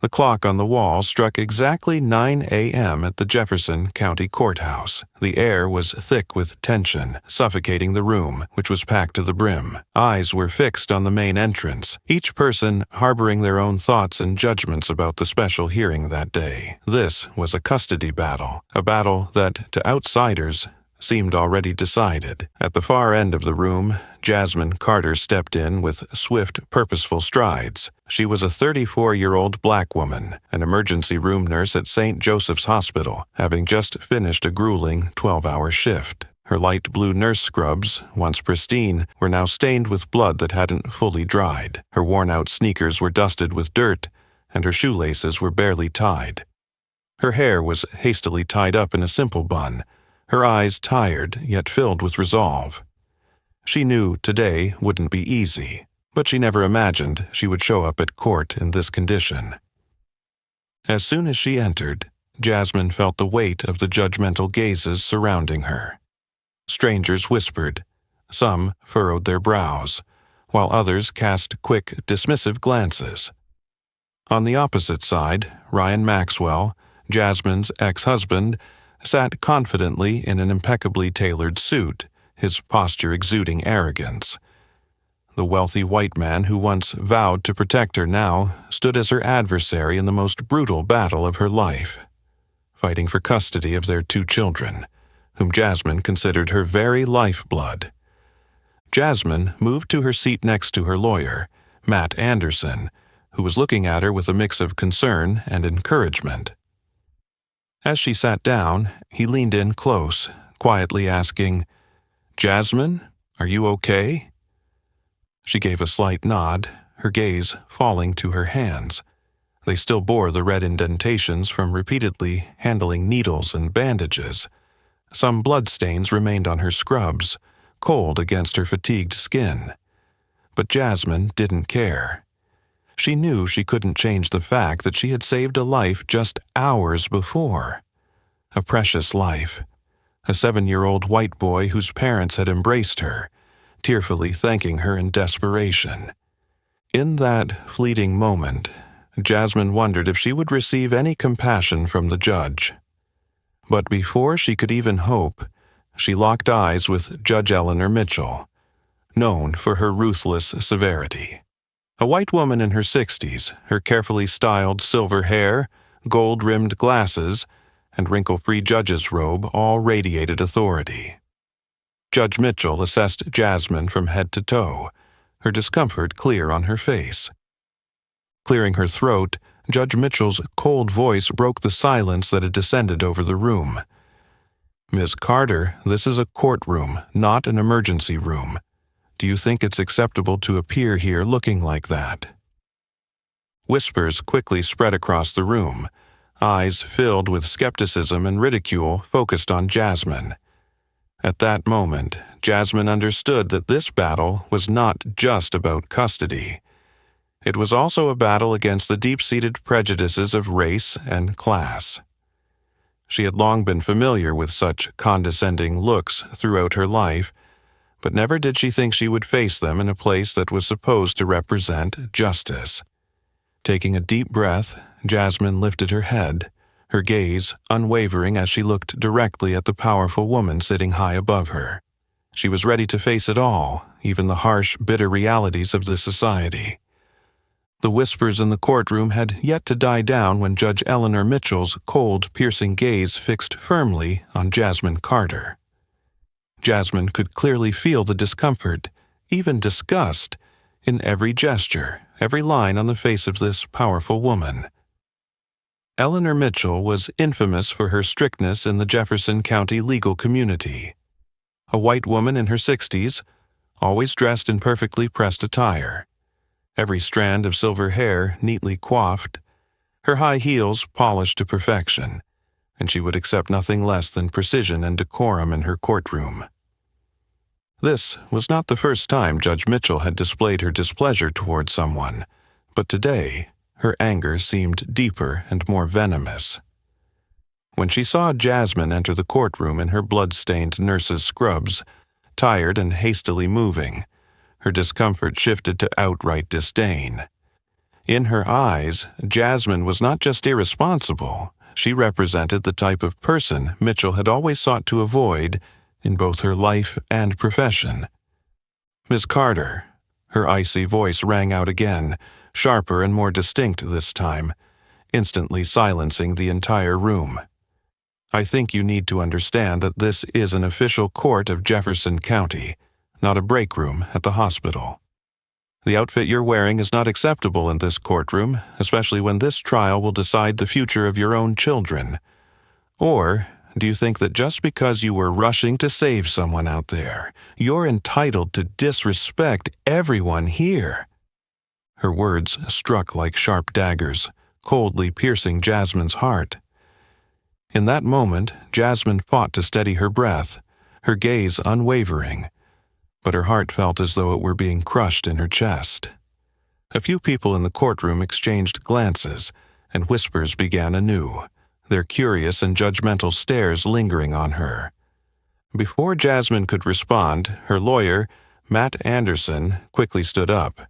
The clock on the wall struck exactly 9 a.m. at the Jefferson County Courthouse. The air was thick with tension, suffocating the room, which was packed to the brim. Eyes were fixed on the main entrance, each person harboring their own thoughts and judgments about the special hearing that day. This was a custody battle, a battle that, to outsiders, seemed already decided. At the far end of the room, Jasmine Carter stepped in with swift, purposeful strides. She was a 34-year-old black woman, an emergency room nurse at St. Joseph's Hospital, having just finished a grueling 12-hour shift. Her light blue nurse scrubs, once pristine, were now stained with blood that hadn't fully dried. Her worn-out sneakers were dusted with dirt, and her shoelaces were barely tied. Her hair was hastily tied up in a simple bun, her eyes tired yet filled with resolve. She knew today wouldn't be easy, but she never imagined she would show up at court in this condition. As soon as she entered, Jasmine felt the weight of the judgmental gazes surrounding her. Strangers whispered, some furrowed their brows, while others cast quick, dismissive glances. On the opposite side, Ryan Maxwell, Jasmine's ex-husband, sat confidently in an impeccably tailored suit, his posture exuding arrogance. The wealthy white man who once vowed to protect her now stood as her adversary in the most brutal battle of her life, fighting for custody of their 2 children, whom Jasmine considered her very lifeblood. Jasmine moved to her seat next to her lawyer, Matt Anderson, who was looking at her with a mix of concern and encouragement. As she sat down, he leaned in close, quietly asking, "Jasmine, are you okay?" She gave a slight nod, her gaze falling to her hands. They still bore the red indentations from repeatedly handling needles and bandages. Some bloodstains remained on her scrubs, cold against her fatigued skin. But Jasmine didn't care. She knew she couldn't change the fact that she had saved a life just hours before. A precious life. A 7-year-old white boy whose parents had embraced her, tearfully thanking her in desperation. In that fleeting moment, Jasmine wondered if she would receive any compassion from the judge. But before she could even hope, she locked eyes with Judge Eleanor Mitchell, known for her ruthless severity. A white woman in her 60s, her carefully styled silver hair, gold-rimmed glasses, and wrinkle-free judge's robe all radiated authority. Judge Mitchell assessed Jasmine from head to toe, her discomfort clear on her face. Clearing her throat, Judge Mitchell's cold voice broke the silence that had descended over the room. "Ms. Carter, this is a courtroom, not an emergency room. Do you think it's acceptable to appear here looking like that?" Whispers quickly spread across the room, eyes filled with skepticism and ridicule focused on Jasmine. At that moment, Jasmine understood that this battle was not just about custody. It was also a battle against the deep-seated prejudices of race and class. She had long been familiar with such condescending looks throughout her life, but never did she think she would face them in a place that was supposed to represent justice. Taking a deep breath, Jasmine lifted her head, her gaze unwavering as she looked directly at the powerful woman sitting high above her. She was ready to face it all, even the harsh, bitter realities of this society. The whispers in the courtroom had yet to die down when Judge Eleanor Mitchell's cold, piercing gaze fixed firmly on Jasmine Carter. Jasmine could clearly feel the discomfort, even disgust, in every gesture, every line on the face of this powerful woman. Eleanor Mitchell was infamous for her strictness in the Jefferson County legal community. A white woman in her 60s, always dressed in perfectly pressed attire, every strand of silver hair neatly coiffed, her high heels polished to perfection, and she would accept nothing less than precision and decorum in her courtroom. This was not the first time Judge Mitchell had displayed her displeasure toward someone, but today her anger seemed deeper and more venomous. When she saw Jasmine enter the courtroom in her blood-stained nurse's scrubs, tired and hastily moving, her discomfort shifted to outright disdain. In her eyes, Jasmine was not just irresponsible, she represented the type of person Mitchell had always sought to avoid in both her life and profession. "Miss Carter," her icy voice rang out again, sharper and more distinct this time, instantly silencing the entire room. "I think you need to understand that this is an official court of Jefferson County, not a break room at the hospital. The outfit you're wearing is not acceptable in this courtroom, especially when this trial will decide the future of your own children. Or do you think that just because you were rushing to save someone out there, you're entitled to disrespect everyone here?" Her words struck like sharp daggers, coldly piercing Jasmine's heart. In that moment, Jasmine fought to steady her breath, her gaze unwavering, but her heart felt as though it were being crushed in her chest. A few people in the courtroom exchanged glances, and whispers began anew, their curious and judgmental stares lingering on her. Before Jasmine could respond, her lawyer, Matt Anderson, quickly stood up.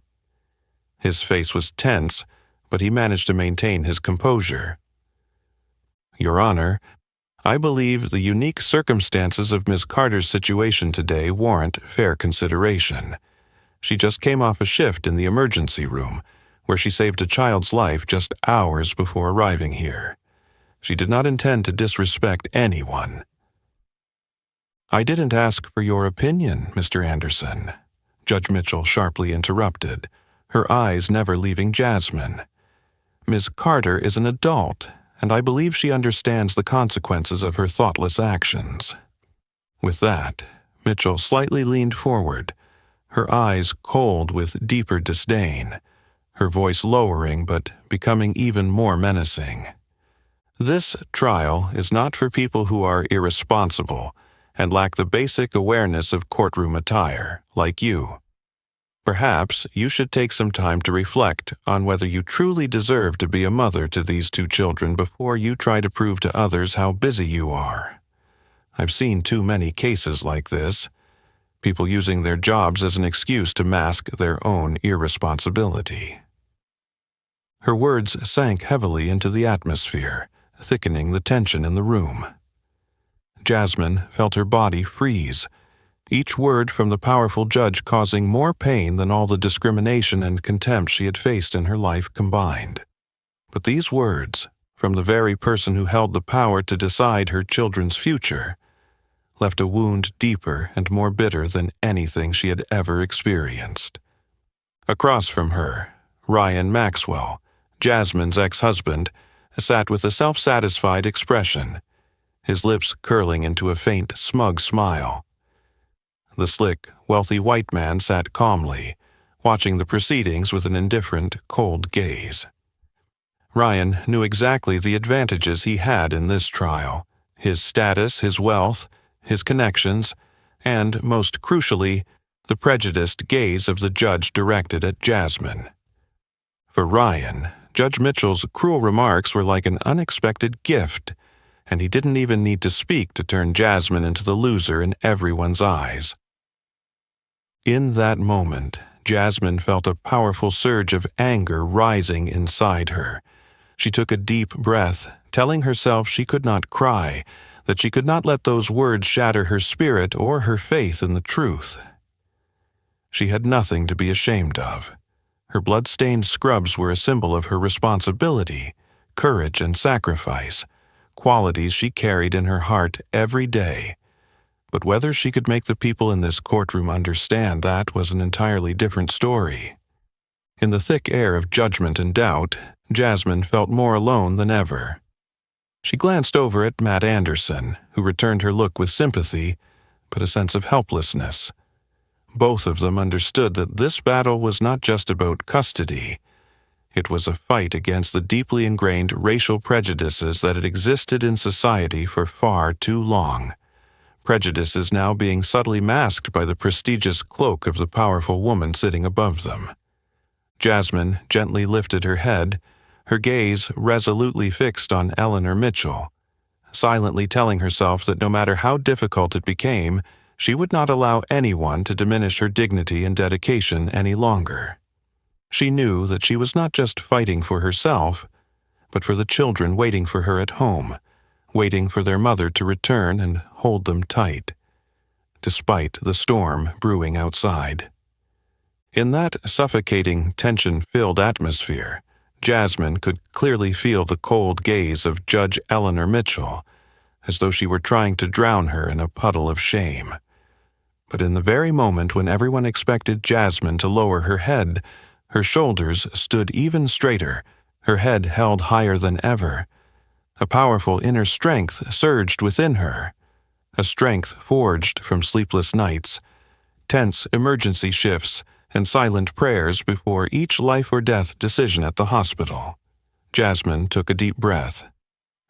His face was tense, but he managed to maintain his composure. "Your Honor, I believe the unique circumstances of Miss Carter's situation today warrant fair consideration. She just came off a shift in the emergency room, where she saved a child's life just hours before arriving here. She did not intend to disrespect anyone." "I didn't ask for your opinion, Mr. Anderson," Judge Mitchell sharply interrupted, her eyes never leaving Jasmine. "Miss Carter is an adult, and I believe she understands the consequences of her thoughtless actions." With that, Mitchell slightly leaned forward, her eyes cold with deeper disdain, her voice lowering but becoming even more menacing. "This trial is not for people who are irresponsible and lack the basic awareness of courtroom attire, like you. Perhaps you should take some time to reflect on whether you truly deserve to be a mother to these two children before you try to prove to others how busy you are. I've seen too many cases like this, people using their jobs as an excuse to mask their own irresponsibility." Her words sank heavily into the atmosphere, thickening the tension in the room. Jasmine felt her body freeze, each word from the powerful judge causing more pain than all the discrimination and contempt she had faced in her life combined. But these words, from the very person who held the power to decide her children's future, left a wound deeper and more bitter than anything she had ever experienced. Across from her, Ryan Maxwell, Jasmine's ex-husband, sat with a self-satisfied expression, his lips curling into a faint, smug smile. The slick, wealthy white man sat calmly, watching the proceedings with an indifferent, cold gaze. Ryan knew exactly the advantages he had in this trial: his status, his wealth, his connections, and, most crucially, the prejudiced gaze of the judge directed at Jasmine. For Ryan, Judge Mitchell's cruel remarks were like an unexpected gift, and he didn't even need to speak to turn Jasmine into the loser in everyone's eyes. In that moment, Jasmine felt a powerful surge of anger rising inside her. She took a deep breath, telling herself she could not cry, that she could not let those words shatter her spirit or her faith in the truth. She had nothing to be ashamed of. Her blood-stained scrubs were a symbol of her responsibility, courage, and sacrifice, qualities she carried in her heart every day. But whether she could make the people in this courtroom understand that was an entirely different story. In the thick air of judgment and doubt, Jasmine felt more alone than ever. She glanced over at Matt Anderson, who returned her look with sympathy, but a sense of helplessness. Both of them understood that this battle was not just about custody. It was a fight against the deeply ingrained racial prejudices that had existed in society for far too long. Prejudices now being subtly masked by the prestigious cloak of the powerful woman sitting above them. Jasmine gently lifted her head, her gaze resolutely fixed on Eleanor Mitchell, silently telling herself that no matter how difficult it became, she would not allow anyone to diminish her dignity and dedication any longer. She knew that she was not just fighting for herself, but for the children waiting for her at home, waiting for their mother to return and hold them tight, despite the storm brewing outside. In that suffocating, tension-filled atmosphere, Jasmine could clearly feel the cold gaze of Judge Eleanor Mitchell, as though she were trying to drown her in a puddle of shame. But in the very moment when everyone expected Jasmine to lower her head, her shoulders stood even straighter, her head held higher than ever. A powerful inner strength surged within her, a strength forged from sleepless nights, tense emergency shifts, and silent prayers before each life-or-death decision at the hospital. Jasmine took a deep breath,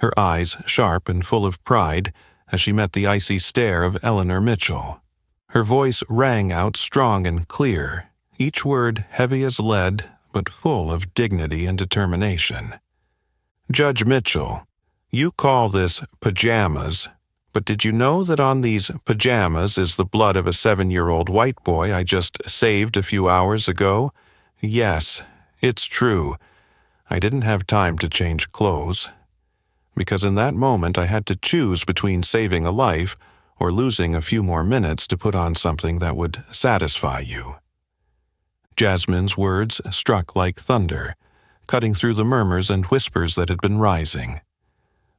her eyes sharp and full of pride as she met the icy stare of Eleanor Mitchell. Her voice rang out strong and clear, each word heavy as lead but full of dignity and determination. "Judge Mitchell, you call this pajamas, but did you know that on these pajamas is the blood of a 7-year-old white boy I just saved a few hours ago? Yes, it's true. I didn't have time to change clothes, because in that moment I had to choose between saving a life or losing a few more minutes to put on something that would satisfy you." Jasmine's words struck like thunder, cutting through the murmurs and whispers that had been rising.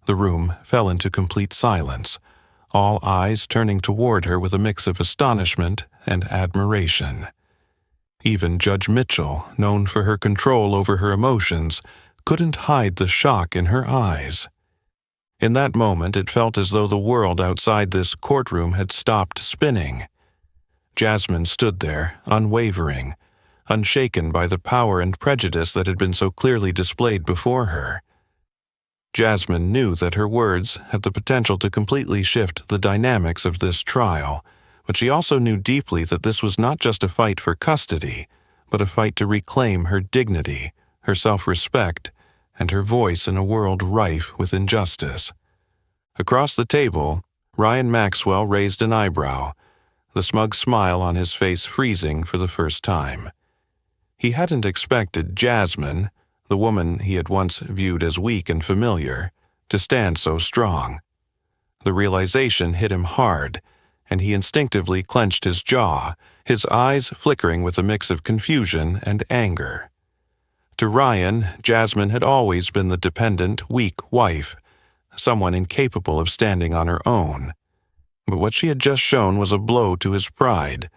The room fell into complete silence, all eyes turning toward her with a mix of astonishment and admiration. Even Judge Mitchell, known for her control over her emotions, couldn't hide the shock in her eyes. In that moment, it felt as though the world outside this courtroom had stopped spinning. Jasmine stood there, unwavering, unshaken by the power and prejudice that had been so clearly displayed before her. Jasmine knew that her words had the potential to completely shift the dynamics of this trial, but she also knew deeply that this was not just a fight for custody, but a fight to reclaim her dignity, her self-respect, and her voice in a world rife with injustice. Across the table, Ryan Maxwell raised an eyebrow, the smug smile on his face freezing for the first time. He hadn't expected Jasmine, the woman he had once viewed as weak and familiar, to stand so strong. The realization hit him hard, and he instinctively clenched his jaw, his eyes flickering with a mix of confusion and anger. To Ryan, Jasmine had always been the dependent, weak wife, someone incapable of standing on her own. But what she had just shown was a blow to his pride,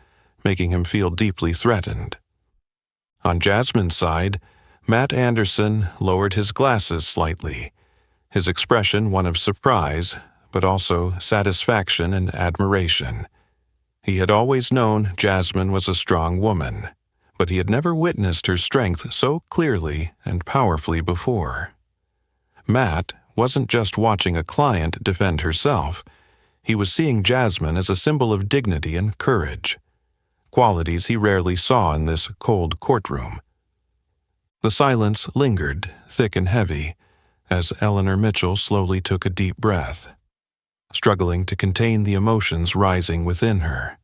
making him feel deeply threatened. On Jasmine's side, Matt Anderson lowered his glasses slightly, his expression one of surprise, but also satisfaction and admiration. He had always known Jasmine was a strong woman, but he had never witnessed her strength so clearly and powerfully before. Matt wasn't just watching a client defend herself. He was seeing Jasmine as a symbol of dignity and courage, qualities he rarely saw in this cold courtroom. The silence lingered, thick and heavy, as Eleanor Mitchell slowly took a deep breath, struggling to contain the emotions rising within her.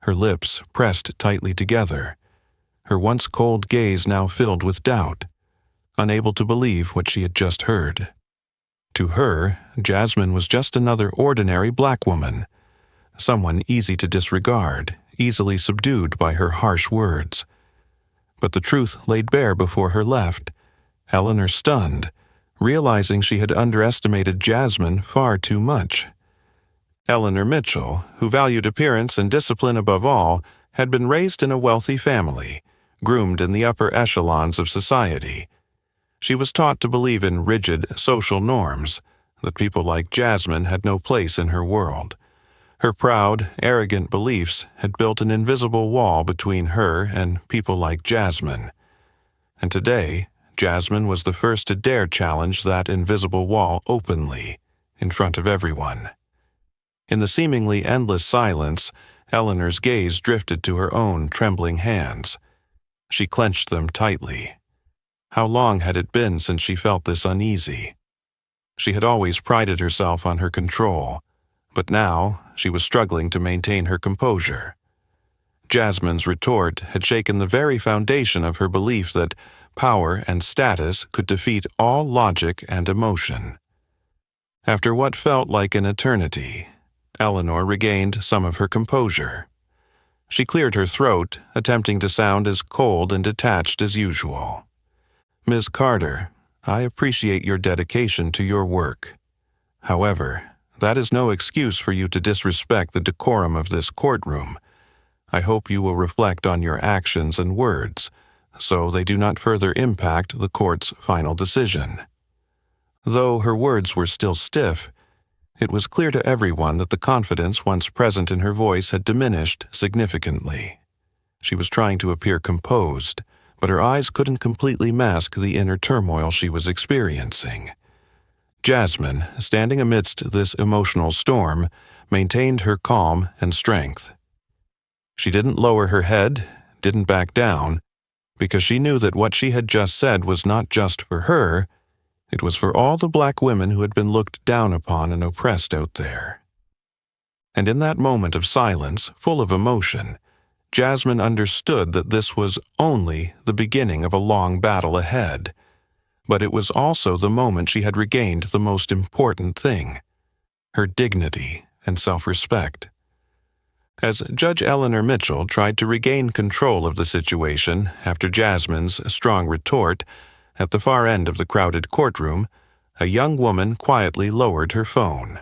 Her lips pressed tightly together, her once cold gaze now filled with doubt, unable to believe what she had just heard. To her, Jasmine was just another ordinary black woman, someone easy to disregard, easily subdued by her harsh words. But the truth laid bare before her left. Eleanor stunned, realizing she had underestimated Jasmine far too much. Eleanor Mitchell, who valued appearance and discipline above all, had been raised in a wealthy family, groomed in the upper echelons of society. She was taught to believe in rigid social norms, that people like Jasmine had no place in her world. Her proud, arrogant beliefs had built an invisible wall between her and people like Jasmine. And today, Jasmine was the first to dare challenge that invisible wall openly, in front of everyone. In the seemingly endless silence, Eleanor's gaze drifted to her own trembling hands. She clenched them tightly. How long had it been since she felt this uneasy? She had always prided herself on her control, but now she was struggling to maintain her composure. Jasmine's retort had shaken the very foundation of her belief that power and status could defeat all logic and emotion. After what felt like an eternity, Eleanor regained some of her composure. She cleared her throat, attempting to sound as cold and detached as usual. "Ms. Carter, I appreciate your dedication to your work. However, that is no excuse for you to disrespect the decorum of this courtroom. I hope you will reflect on your actions and words, so they do not further impact the court's final decision." Though her words were still stiff, it was clear to everyone that the confidence once present in her voice had diminished significantly. She was trying to appear composed, but her eyes couldn't completely mask the inner turmoil she was experiencing. Jasmine, standing amidst this emotional storm, maintained her calm and strength. She didn't lower her head, didn't back down, because she knew that what she had just said was not just for her, it was for all the black women who had been looked down upon and oppressed out there. And in that moment of silence, full of emotion, Jasmine understood that this was only the beginning of a long battle ahead. But it was also the moment she had regained the most important thing, her dignity and self-respect. As Judge Eleanor Mitchell tried to regain control of the situation after Jasmine's strong retort, at the far end of the crowded courtroom, a young woman quietly lowered her phone.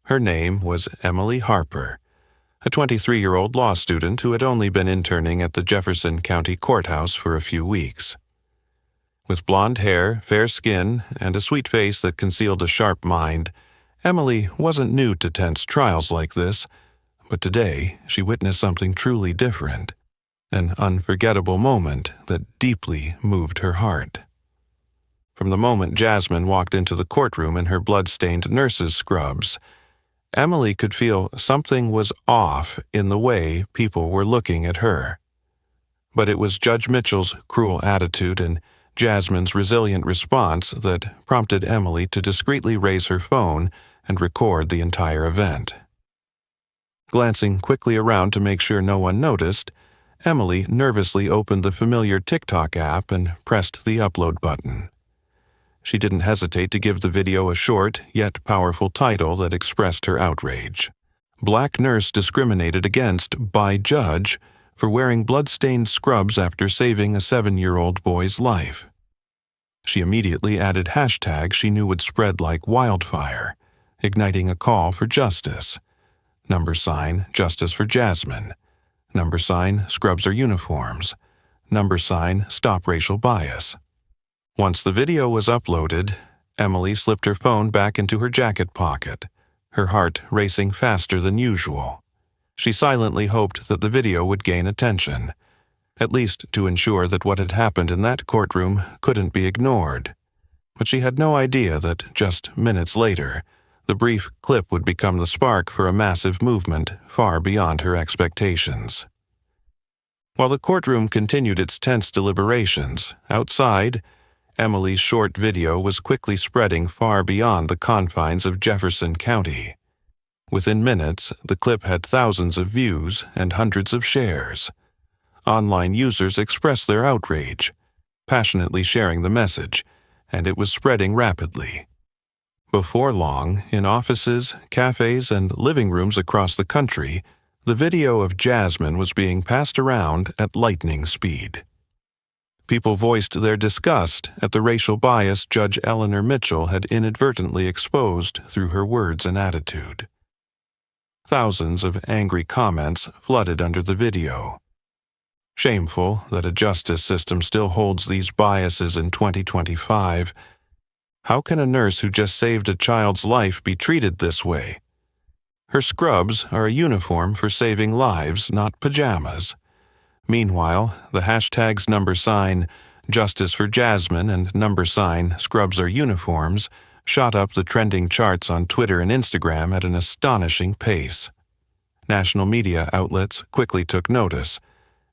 Her name was Emily Harper, a 23-year-old law student who had only been interning at the Jefferson County Courthouse for a few weeks. With blonde hair, fair skin, and a sweet face that concealed a sharp mind, Emily wasn't new to tense trials like this, but today she witnessed something truly different, an unforgettable moment that deeply moved her heart. From the moment Jasmine walked into the courtroom in her blood-stained nurse's scrubs, Emily could feel something was off in the way people were looking at her. But it was Judge Mitchell's cruel attitude and Jasmine's resilient response that prompted Emily to discreetly raise her phone and record the entire event. Glancing quickly around to make sure no one noticed, Emily nervously opened the familiar TikTok app and pressed the upload button. She didn't hesitate to give the video a short yet powerful title that expressed her outrage. Black nurse discriminated against by judge for wearing blood-stained scrubs after saving a 7-year-old boy's life. She immediately added hashtags she knew would spread like wildfire, igniting a call for justice. # Justice for Jasmine. # Scrubs are uniforms. # Stop racial bias. Once the video was uploaded, Emily slipped her phone back into her jacket pocket, her heart racing faster than usual. She silently hoped that the video would gain attention, at least to ensure that what had happened in that courtroom couldn't be ignored. But she had no idea that just minutes later, the brief clip would become the spark for a massive movement far beyond her expectations. While the courtroom continued its tense deliberations, outside, Emily's short video was quickly spreading far beyond the confines of Jefferson County. Within minutes, the clip had thousands of views and hundreds of shares. Online users expressed their outrage, passionately sharing the message, and it was spreading rapidly. Before long, in offices, cafes, and living rooms across the country, the video of Jasmine was being passed around at lightning speed. People voiced their disgust at the racial bias Judge Eleanor Mitchell had inadvertently exposed through her words and attitude. Thousands of angry comments flooded under the video. Shameful that a justice system still holds these biases in 2025. How can a nurse who just saved a child's life be treated this way? Her scrubs are a uniform for saving lives, not pajamas. Meanwhile, the hashtags #Justice for Jasmine and #Scrubs are uniforms shot up the trending charts on Twitter and Instagram at an astonishing pace. National media outlets quickly took notice,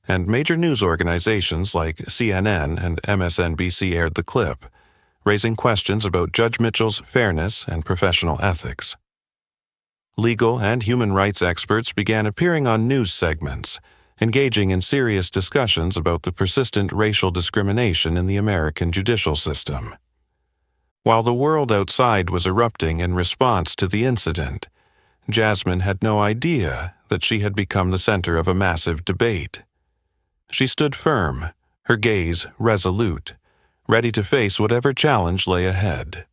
and major news organizations like CNN and MSNBC aired the clip, raising questions about Judge Mitchell's fairness and professional ethics. Legal and human rights experts began appearing on news segments, engaging in serious discussions about the persistent racial discrimination in the American judicial system. While the world outside was erupting in response to the incident, Jasmine had no idea that she had become the center of a massive debate. She stood firm, her gaze resolute, ready to face whatever challenge lay ahead.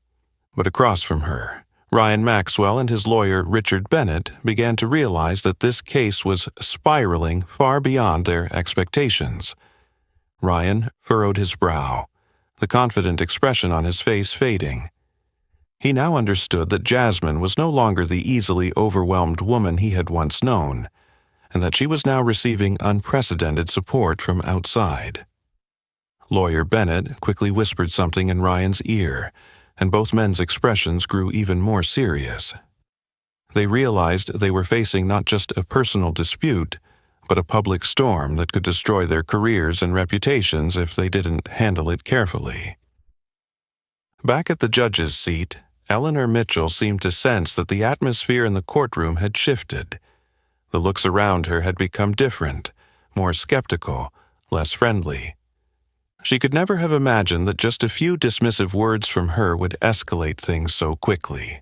But across from her, Ryan Maxwell and his lawyer Richard Bennett began to realize that this case was spiraling far beyond their expectations. Ryan furrowed his brow, the confident expression on his face fading. He now understood that Jasmine was no longer the easily overwhelmed woman he had once known, and that she was now receiving unprecedented support from outside. Lawyer Bennett quickly whispered something in Ryan's ear, and both men's expressions grew even more serious. They realized they were facing not just a personal dispute, but a public storm that could destroy their careers and reputations if they didn't handle it carefully. Back at the judge's seat, Eleanor Mitchell seemed to sense that the atmosphere in the courtroom had shifted. The looks around her had become different, more skeptical, less friendly. She could never have imagined that just a few dismissive words from her would escalate things so quickly.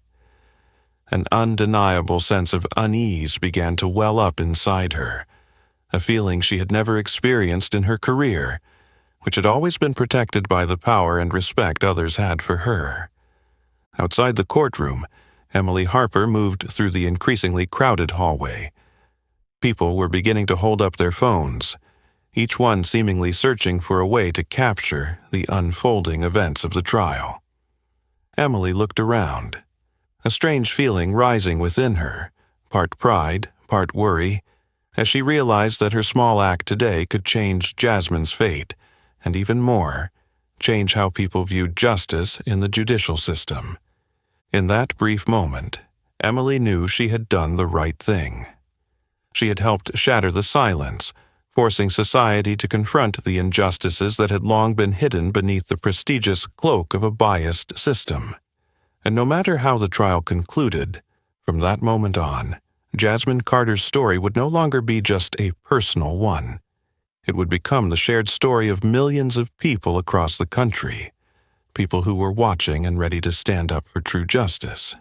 An undeniable sense of unease began to well up inside her, a feeling she had never experienced in her career, which had always been protected by the power and respect others had for her. Outside the courtroom, Emily Harper moved through the increasingly crowded hallway. People were beginning to hold up their phones, each one seemingly searching for a way to capture the unfolding events of the trial. Emily looked around, a strange feeling rising within her, part pride, part worry, as she realized that her small act today could change Jasmine's fate, and even more, change how people viewed justice in the judicial system. In that brief moment, Emily knew she had done the right thing. She had helped shatter the silence, forcing society to confront the injustices that had long been hidden beneath the prestigious cloak of a biased system. And no matter how the trial concluded, from that moment on, Jasmine Carter's story would no longer be just a personal one. It would become the shared story of millions of people across the country, people who were watching and ready to stand up for true justice.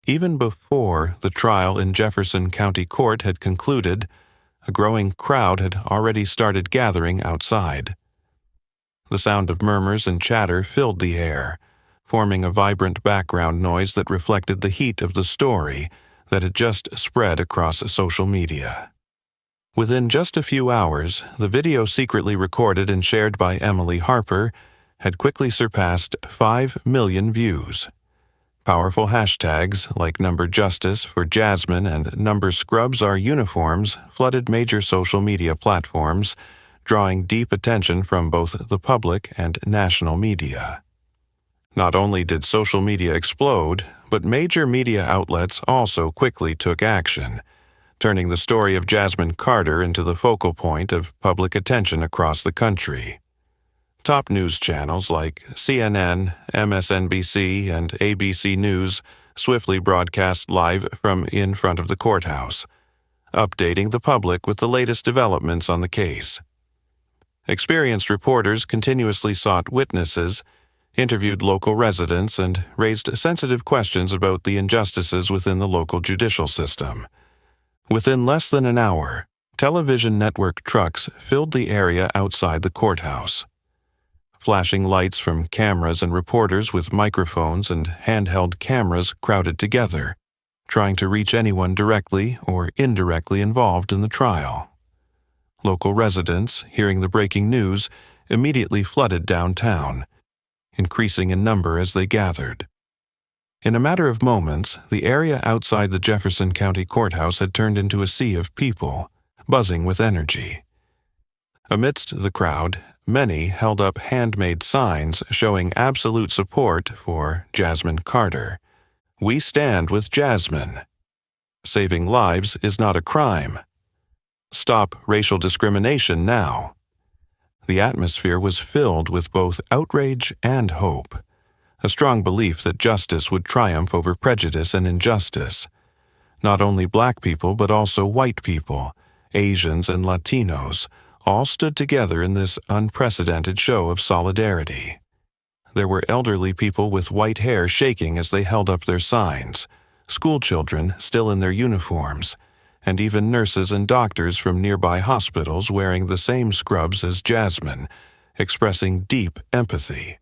Even before the trial in Jefferson County Court had concluded, a growing crowd had already started gathering outside. The sound of murmurs and chatter filled the air, forming a vibrant background noise that reflected the heat of the story that had just spread across social media. Within just a few hours, the video secretly recorded and shared by Emily Harper had quickly surpassed 5 million views. Powerful hashtags like #Justice for Jasmine and #Scrubs Our Uniforms flooded major social media platforms, drawing deep attention from both the public and national media. Not only did social media explode, but major media outlets also quickly took action, turning the story of Jasmine Carter into the focal point of public attention across the country. Top news channels like CNN, MSNBC, and ABC News swiftly broadcast live from in front of the courthouse, updating the public with the latest developments on the case. Experienced reporters continuously sought witnesses, interviewed local residents, and raised sensitive questions about the injustices within the local judicial system. Within less than an hour, television network trucks filled the area outside the courthouse. Flashing lights from cameras and reporters with microphones and handheld cameras crowded together, trying to reach anyone directly or indirectly involved in the trial. Local residents, hearing the breaking news, immediately flooded downtown, increasing in number as they gathered. In a matter of moments, the area outside the Jefferson County Courthouse had turned into a sea of people, buzzing with energy. Amidst the crowd, many held up handmade signs showing absolute support for Jasmine Carter. "We stand with Jasmine." "Saving lives is not a crime." "Stop racial discrimination now." The atmosphere was filled with both outrage and hope, a strong belief that justice would triumph over prejudice and injustice. Not only black people but also white people, Asians, and Latinos all stood together in this unprecedented show of solidarity. There were elderly people with white hair shaking as they held up their signs, schoolchildren still in their uniforms, and even nurses and doctors from nearby hospitals wearing the same scrubs as Jasmine, expressing deep empathy.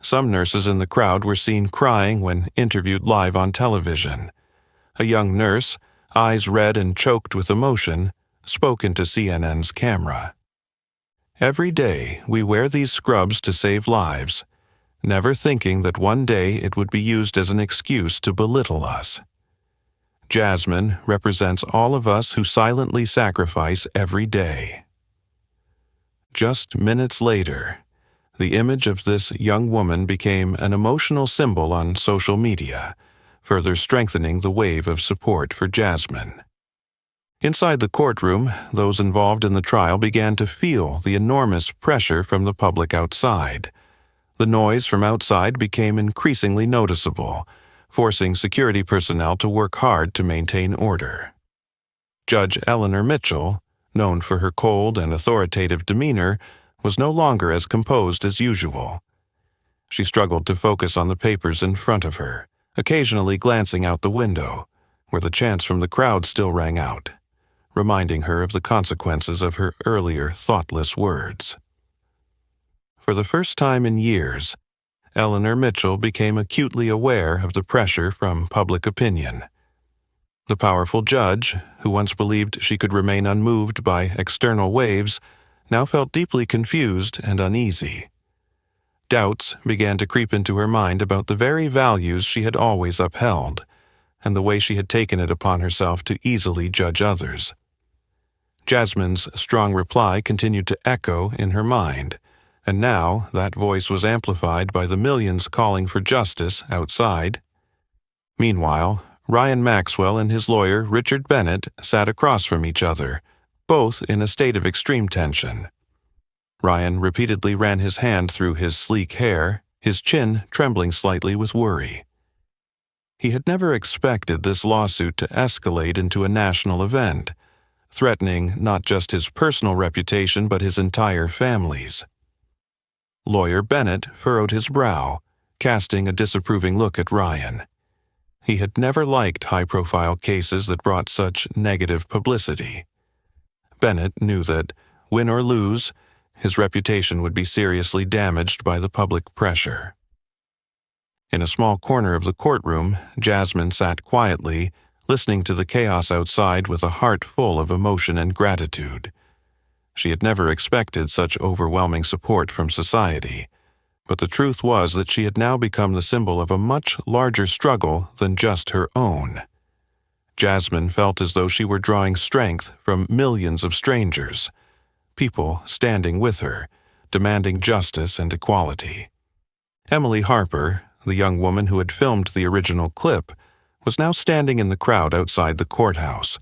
Some nurses in the crowd were seen crying when interviewed live on television. A young nurse, eyes red and choked with emotion, spoke into CNN's camera. "Every day we wear these scrubs to save lives, never thinking that one day it would be used as an excuse to belittle us. Jasmine represents all of us who silently sacrifice every day." Just minutes later, the image of this young woman became an emotional symbol on social media, further strengthening the wave of support for Jasmine. Inside the courtroom, those involved in the trial began to feel the enormous pressure from the public outside. The noise from outside became increasingly noticeable, forcing security personnel to work hard to maintain order. Judge Eleanor Mitchell, known for her cold and authoritative demeanor, was no longer as composed as usual. She struggled to focus on the papers in front of her, occasionally glancing out the window, where the chants from the crowd still rang out, reminding her of the consequences of her earlier thoughtless words. For the first time in years, Eleanor Mitchell became acutely aware of the pressure from public opinion. The powerful judge, who once believed she could remain unmoved by external waves, now felt deeply confused and uneasy. Doubts began to creep into her mind about the very values she had always upheld, and the way she had taken it upon herself to easily judge others. Jasmine's strong reply continued to echo in her mind, and now that voice was amplified by the millions calling for justice outside. Meanwhile, Ryan Maxwell and his lawyer Richard Bennett sat across from each other, both in a state of extreme tension. Ryan repeatedly ran his hand through his sleek hair, his chin trembling slightly with worry. He had never expected this lawsuit to escalate into a national event, threatening not just his personal reputation but his entire family's. Lawyer Bennett furrowed his brow, casting a disapproving look at Ryan. He had never liked high-profile cases that brought such negative publicity. Bennett knew that, win or lose, his reputation would be seriously damaged by the public pressure. In a small corner of the courtroom, Jasmine sat quietly, listening to the chaos outside with a heart full of emotion and gratitude. She had never expected such overwhelming support from society, but the truth was that she had now become the symbol of a much larger struggle than just her own. Jasmine felt as though she were drawing strength from millions of strangers, people standing with her, demanding justice and equality. Emily Harper, the young woman who had filmed the original clip, was now standing in the crowd outside the courthouse,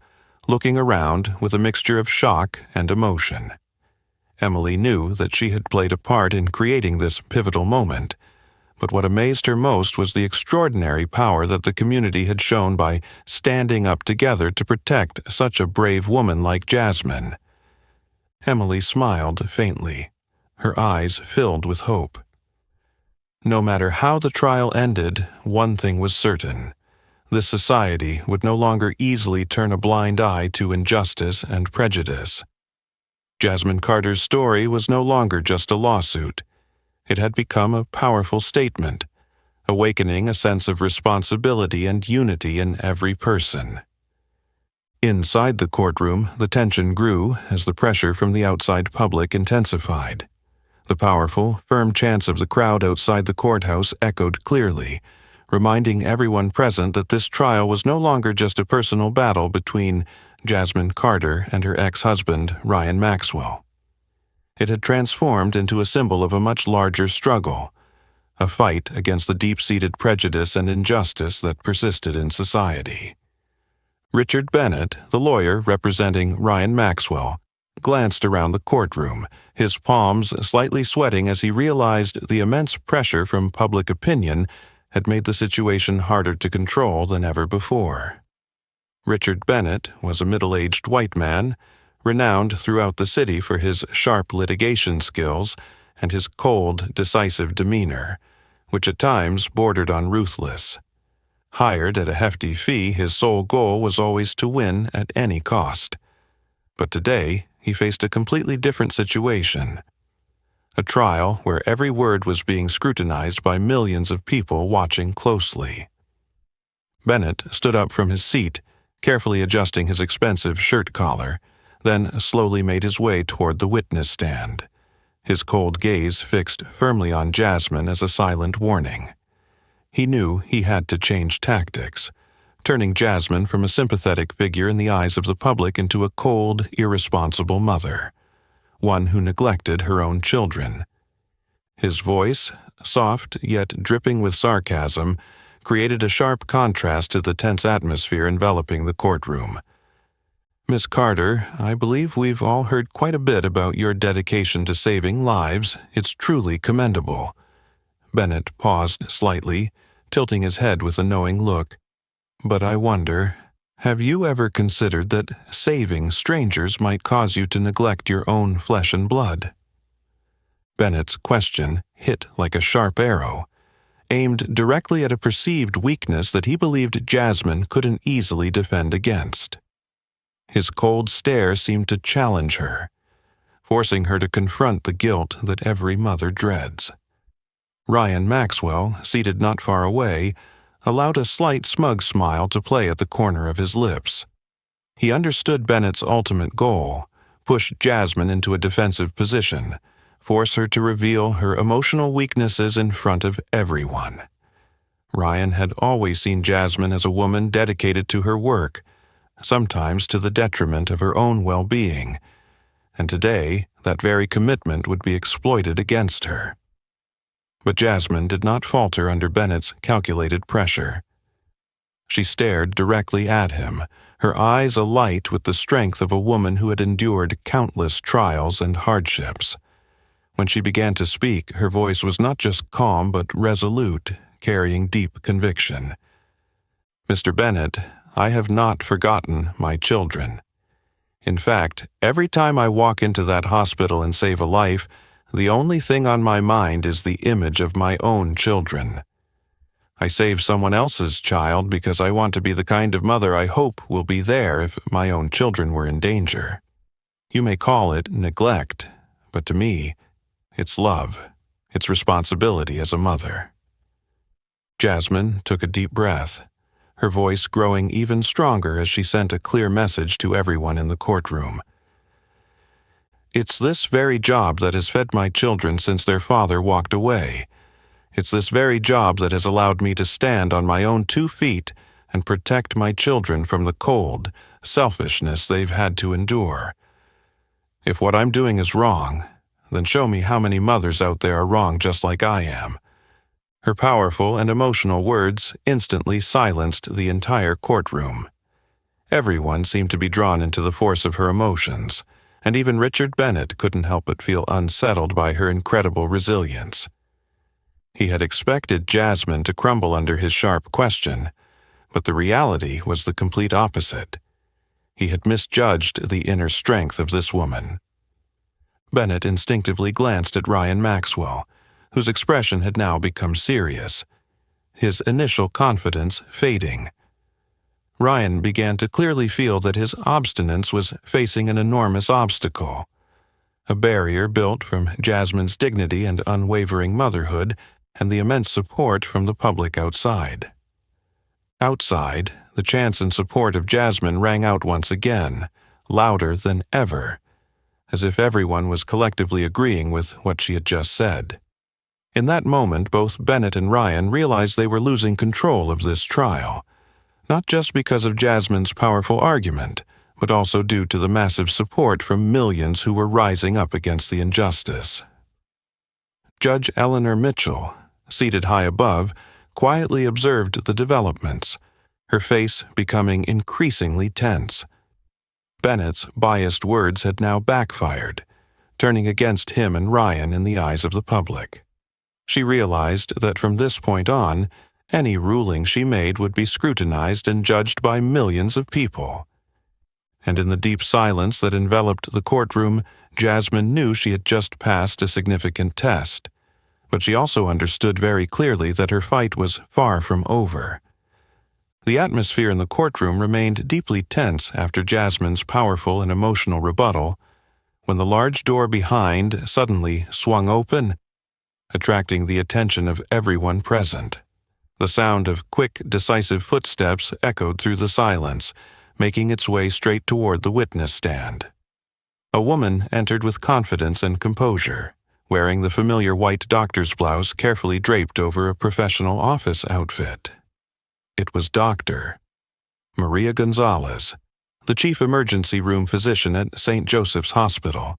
looking around with a mixture of shock and emotion. Emily knew that she had played a part in creating this pivotal moment, but what amazed her most was the extraordinary power that the community had shown by standing up together to protect such a brave woman like Jasmine. Emily smiled faintly, her eyes filled with hope. No matter how the trial ended, one thing was certain. This society would no longer easily turn a blind eye to injustice and prejudice. Jasmine Carter's story was no longer just a lawsuit. It had become a powerful statement, awakening a sense of responsibility and unity in every person. Inside the courtroom, the tension grew as the pressure from the outside public intensified. The powerful, firm chants of the crowd outside the courthouse echoed clearly, reminding everyone present that this trial was no longer just a personal battle between Jasmine Carter and her ex-husband, Ryan Maxwell. It had transformed into a symbol of a much larger struggle, a fight against the deep-seated prejudice and injustice that persisted in society. Richard Bennett, the lawyer representing Ryan Maxwell, glanced around the courtroom, his palms slightly sweating as he realized the immense pressure from public opinion had made the situation harder to control than ever before. Richard Bennett was a middle-aged white man, renowned throughout the city for his sharp litigation skills and his cold, decisive demeanor, which at times bordered on ruthless. Hired at a hefty fee, his sole goal was always to win at any cost. But today, he faced a completely different situation. A trial where every word was being scrutinized by millions of people watching closely. Bennett stood up from his seat, carefully adjusting his expensive shirt collar, then slowly made his way toward the witness stand, his cold gaze fixed firmly on Jasmine as a silent warning. He knew he had to change tactics, turning Jasmine from a sympathetic figure in the eyes of the public into a cold, irresponsible mother, one who neglected her own children. His voice, soft yet dripping with sarcasm, created a sharp contrast to the tense atmosphere enveloping the courtroom. "Miss Carter, I believe we've all heard quite a bit about your dedication to saving lives. It's truly commendable." Bennett paused slightly, tilting his head with a knowing look. "But I wonder, have you ever considered that saving strangers might cause you to neglect your own flesh and blood?" Bennett's question hit like a sharp arrow, aimed directly at a perceived weakness that he believed Jasmine couldn't easily defend against. His cold stare seemed to challenge her, forcing her to confront the guilt that every mother dreads. Ryan Maxwell, seated not far away, allowed a slight smug smile to play at the corner of his lips. He understood Bennett's ultimate goal: push Jasmine into a defensive position, force her to reveal her emotional weaknesses in front of everyone. Ryan had always seen Jasmine as a woman dedicated to her work, sometimes to the detriment of her own well-being, and today that very commitment would be exploited against her. But Jasmine did not falter under Bennett's calculated pressure. She stared directly at him, her eyes alight with the strength of a woman who had endured countless trials and hardships. When she began to speak, her voice was not just calm but resolute, carrying deep conviction. "Mr. Bennett, I have not forgotten my children. In fact, every time I walk into that hospital and save a life, the only thing on my mind is the image of my own children. I save someone else's child because I want to be the kind of mother I hope will be there if my own children were in danger. You may call it neglect, but to me, it's love. It's responsibility as a mother." Jasmine took a deep breath, her voice growing even stronger as she sent a clear message to everyone in the courtroom. "It's this very job that has fed my children since their father walked away. It's this very job that has allowed me to stand on my own 2 feet and protect my children from the cold, selfishness they've had to endure. If what I'm doing is wrong, then show me how many mothers out there are wrong just like I am." Her powerful and emotional words instantly silenced the entire courtroom. Everyone seemed to be drawn into the force of her emotions, and even Richard Bennett couldn't help but feel unsettled by her incredible resilience. He had expected Jasmine to crumble under his sharp question, but the reality was the complete opposite. He had misjudged the inner strength of this woman. Bennett instinctively glanced at Ryan Maxwell, whose expression had now become serious, his initial confidence fading. Ryan began to clearly feel that his obstinance was facing an enormous obstacle, a barrier built from Jasmine's dignity and unwavering motherhood and the immense support from the public outside. Outside, the chants and support of Jasmine rang out once again, louder than ever, as if everyone was collectively agreeing with what she had just said. In that moment, both Bennett and Ryan realized they were losing control of this trial, not just because of Jasmine's powerful argument, but also due to the massive support from millions who were rising up against the injustice. Judge Eleanor Mitchell, seated high above, quietly observed the developments, her face becoming increasingly tense. Bennett's biased words had now backfired, turning against him and Ryan in the eyes of the public. She realized that from this point on, Any ruling she made would be scrutinized and judged by millions of people. And in the deep silence that enveloped the courtroom, Jasmine knew she had just passed a significant test. But she also understood very clearly that her fight was far from over. The atmosphere in the courtroom remained deeply tense after Jasmine's powerful and emotional rebuttal, when the large door behind suddenly swung open, attracting the attention of everyone present. The sound of quick, decisive footsteps echoed through the silence, making its way straight toward the witness stand. A woman entered with confidence and composure, wearing the familiar white doctor's blouse carefully draped over a professional office outfit. It was Dr. Maria Gonzalez, the chief emergency room physician at St. Joseph's Hospital,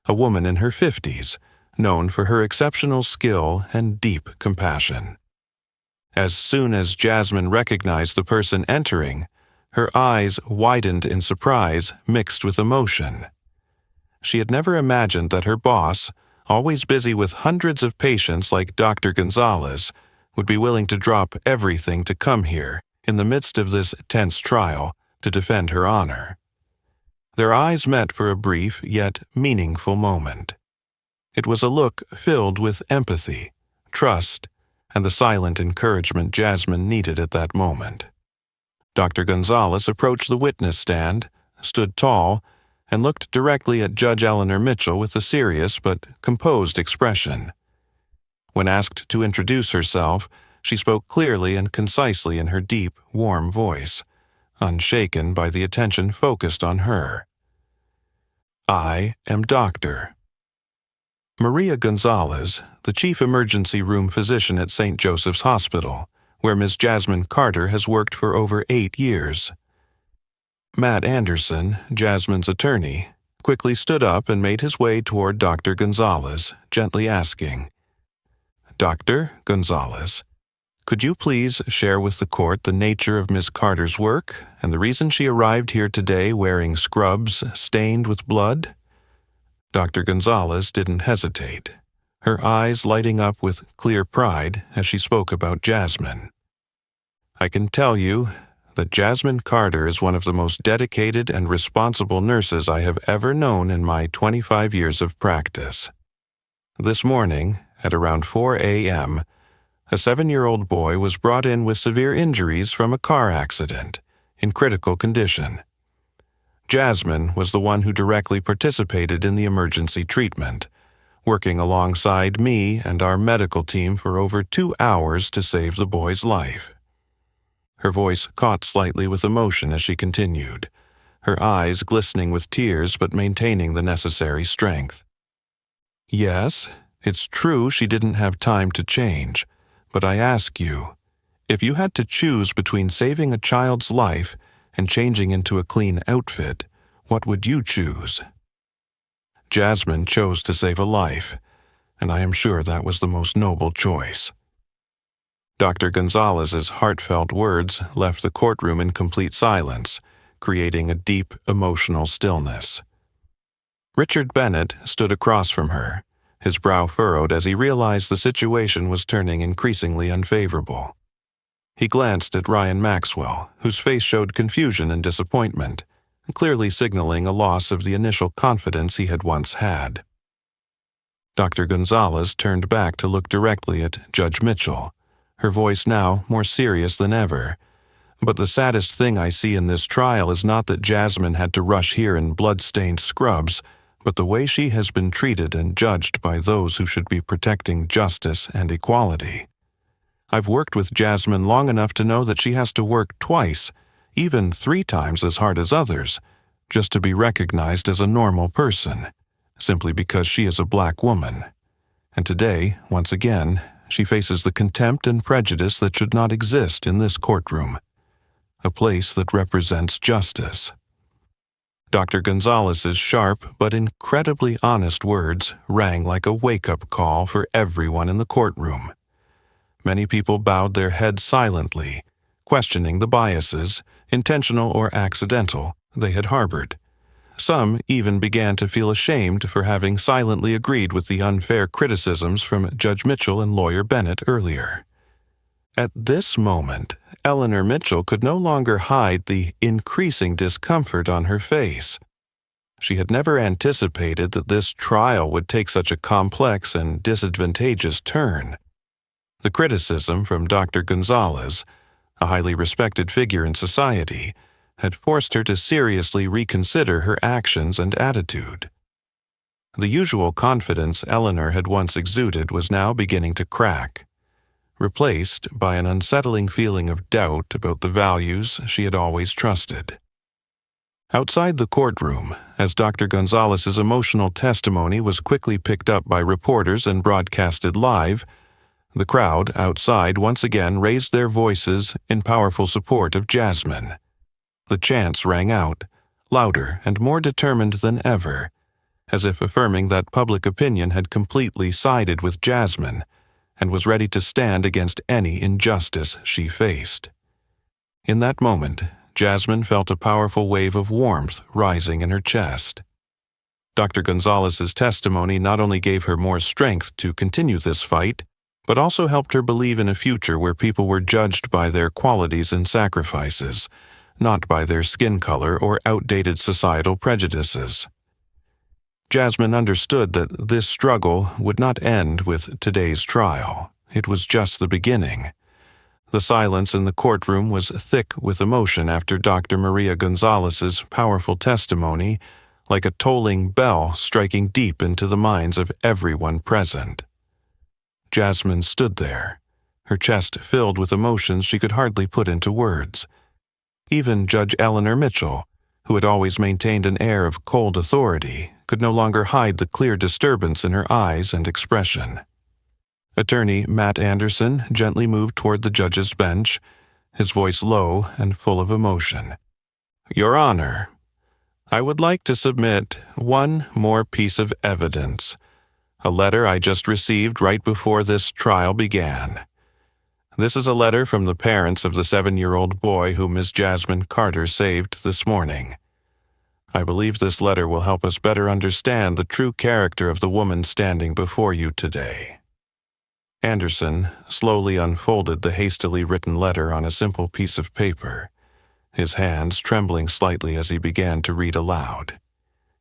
a woman in her 50s, known for her exceptional skill and deep compassion. As soon as Jasmine recognized the person entering, her eyes widened in surprise mixed with emotion. She had never imagined that her boss, always busy with hundreds of patients like Dr. Gonzalez, would be willing to drop everything to come here, in the midst of this tense trial, to defend her honor. Their eyes met for a brief yet meaningful moment. It was a look filled with empathy, trust, and the silent encouragement Jasmine needed at that moment. Dr. Gonzalez approached the witness stand, stood tall, and looked directly at Judge Eleanor Mitchell with a serious but composed expression. When asked to introduce herself, she spoke clearly and concisely in her deep, warm voice, unshaken by the attention focused on her. I am Dr. Maria Gonzalez, the chief emergency room physician at St. Joseph's Hospital, where Ms. Jasmine Carter has worked for over 8 years. Matt Anderson, Jasmine's attorney, quickly stood up and made his way toward Dr. Gonzalez, gently asking, "Dr. Gonzalez, could you please share with the court the nature of Ms. Carter's work and the reason she arrived here today wearing scrubs stained with blood?" Dr. Gonzalez didn't hesitate, her eyes lighting up with clear pride as she spoke about Jasmine. "I can tell you that Jasmine Carter is one of the most dedicated and responsible nurses I have ever known in my 25 years of practice. This morning, at around 4 a.m., a 7-year-old boy was brought in with severe injuries from a car accident, in critical condition. Jasmine was the one who directly participated in the emergency treatment, working alongside me and our medical team for over 2 hours to save the boy's life." Her voice caught slightly with emotion as she continued, her eyes glistening with tears but maintaining the necessary strength. "Yes, it's true she didn't have time to change, but I ask you, if you had to choose between saving a child's life and changing into a clean outfit, what would you choose?" Jasmine chose to save a life, and I am sure that was the most noble choice. Dr. Gonzalez's heartfelt words left the courtroom in complete silence, creating a deep, emotional stillness. Richard Bennett stood across from her, his brow furrowed as he realized the situation was turning increasingly unfavorable. He glanced at Ryan Maxwell, whose face showed confusion and disappointment, clearly signaling a loss of the initial confidence he had once had. Dr. Gonzalez turned back to look directly at Judge Mitchell, her voice now more serious than ever. "But the saddest thing I see in this trial is not that Jasmine had to rush here in blood-stained scrubs, but the way she has been treated and judged by those who should be protecting justice and equality. I've worked with Jasmine long enough to know that she has to work twice, even 3 times as hard as others, just to be recognized as a normal person, simply because she is a black woman. And today, once again, she faces the contempt and prejudice that should not exist in this courtroom, a place that represents justice." Dr. Gonzalez's sharp but incredibly honest words rang like a wake-up call for everyone in the courtroom. Many people bowed their heads silently, questioning the biases, intentional or accidental, they had harbored. Some even began to feel ashamed for having silently agreed with the unfair criticisms from Judge Mitchell and lawyer Bennett earlier. At this moment, Eleanor Mitchell could no longer hide the increasing discomfort on her face. She had never anticipated that this trial would take such a complex and disadvantageous turn. The criticism from Dr. Gonzalez, a highly respected figure in society, had forced her to seriously reconsider her actions and attitude. The usual confidence Eleanor had once exuded was now beginning to crack, replaced by an unsettling feeling of doubt about the values she had always trusted. Outside the courtroom, as Dr. Gonzalez's emotional testimony was quickly picked up by reporters and broadcasted live, the crowd outside once again raised their voices in powerful support of Jasmine. The chants rang out, louder and more determined than ever, as if affirming that public opinion had completely sided with Jasmine and was ready to stand against any injustice she faced. In that moment, Jasmine felt a powerful wave of warmth rising in her chest. Dr. Gonzalez's testimony not only gave her more strength to continue this fight, but also helped her believe in a future where people were judged by their qualities and sacrifices, not by their skin color or outdated societal prejudices. Jasmine understood that this struggle would not end with today's trial. It was just the beginning. The silence in the courtroom was thick with emotion after Dr. Maria Gonzalez's powerful testimony, like a tolling bell striking deep into the minds of everyone present. Jasmine stood there, her chest filled with emotions she could hardly put into words. Even Judge Eleanor Mitchell, who had always maintained an air of cold authority, could no longer hide the clear disturbance in her eyes and expression. Attorney Matt Anderson gently moved toward the judge's bench, his voice low and full of emotion. "Your Honor, I would like to submit one more piece of evidence, a letter I just received right before this trial began. This is a letter from the parents of the 7-year-old boy whom Ms. Jasmine Carter saved this morning. I believe this letter will help us better understand the true character of the woman standing before you today." Anderson slowly unfolded the hastily written letter on a simple piece of paper, his hands trembling slightly as he began to read aloud,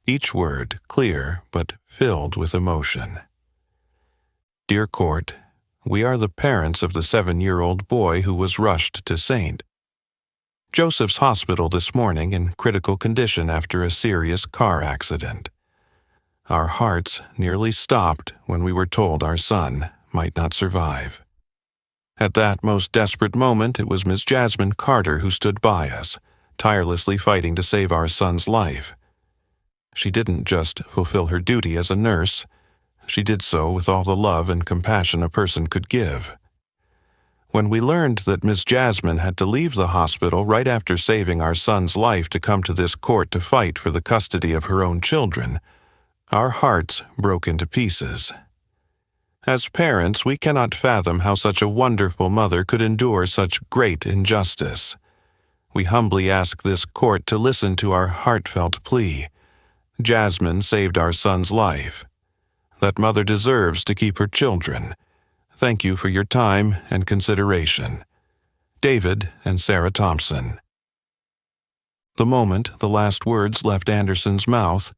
each word clear but filled with emotion. "Dear Court, we are the parents of the 7-year-old boy who was rushed to St. Joseph's Hospital this morning in critical condition after a serious car accident. Our hearts nearly stopped when we were told our son might not survive. At that most desperate moment, it was Miss Jasmine Carter who stood by us, tirelessly fighting to save our son's life. She didn't just fulfill her duty as a nurse, she did so with all the love and compassion a person could give. When we learned that Miss Jasmine had to leave the hospital right after saving our son's life to come to this court to fight for the custody of her own children, our hearts broke into pieces. As parents, we cannot fathom how such a wonderful mother could endure such great injustice. We humbly ask this court to listen to our heartfelt plea. Jasmine saved our son's life. That mother deserves to keep her children. Thank you for your time and consideration. David and Sarah Thompson." The moment the last words left Anderson's mouth,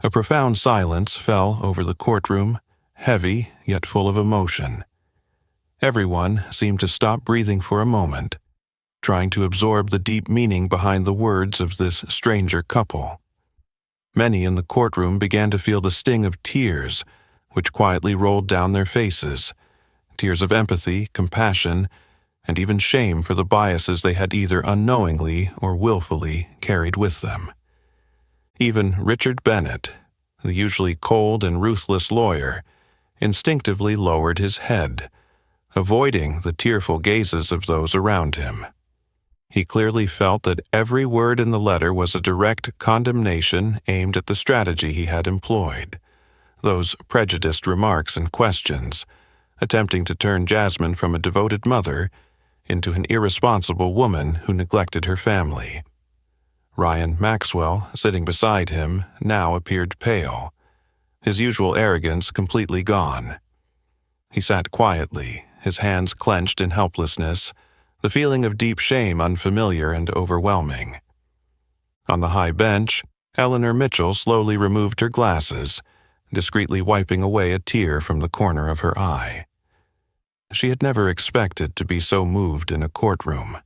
a profound silence fell over the courtroom, heavy yet full of emotion. Everyone seemed to stop breathing for a moment, trying to absorb the deep meaning behind the words of this stranger couple. Many in the courtroom began to feel the sting of tears, which quietly rolled down their faces, tears of empathy, compassion, and even shame for the biases they had either unknowingly or willfully carried with them. Even Richard Bennett, the usually cold and ruthless lawyer, instinctively lowered his head, avoiding the tearful gazes of those around him. He clearly felt that every word in the letter was a direct condemnation aimed at the strategy he had employed, those prejudiced remarks and questions, attempting to turn Jasmine from a devoted mother into an irresponsible woman who neglected her family. Ryan Maxwell, sitting beside him, now appeared pale, his usual arrogance completely gone. He sat quietly, his hands clenched in helplessness, the feeling of deep shame unfamiliar and overwhelming. On the high bench, Eleanor Mitchell slowly removed her glasses, discreetly wiping away a tear from the corner of her eye. She had never expected to be so moved in a courtroom.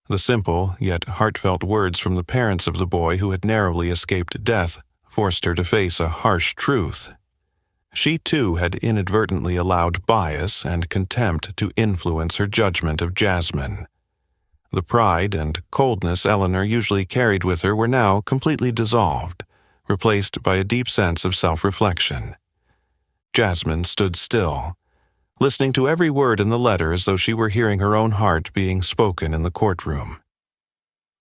The simple, yet heartfelt words from the parents of the boy who had narrowly escaped death forced her to face a harsh truth. She too had inadvertently allowed bias and contempt to influence her judgment of Jasmine. The pride and coldness Eleanor usually carried with her were now completely dissolved, replaced by a deep sense of self-reflection. Jasmine stood still, listening to every word in the letter as though she were hearing her own heart being spoken in the courtroom.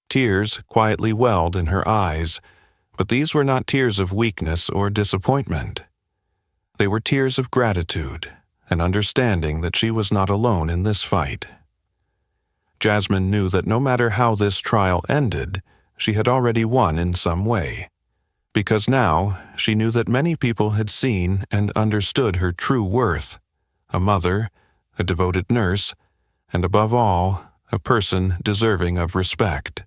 Tears quietly welled in her eyes, but these were not tears of weakness or disappointment. They were tears of gratitude, an understanding that she was not alone in this fight. Jasmine knew that no matter how this trial ended, she had already won in some way, because now she knew that many people had seen and understood her true worth: a mother, a devoted nurse, and above all, a person deserving of respect.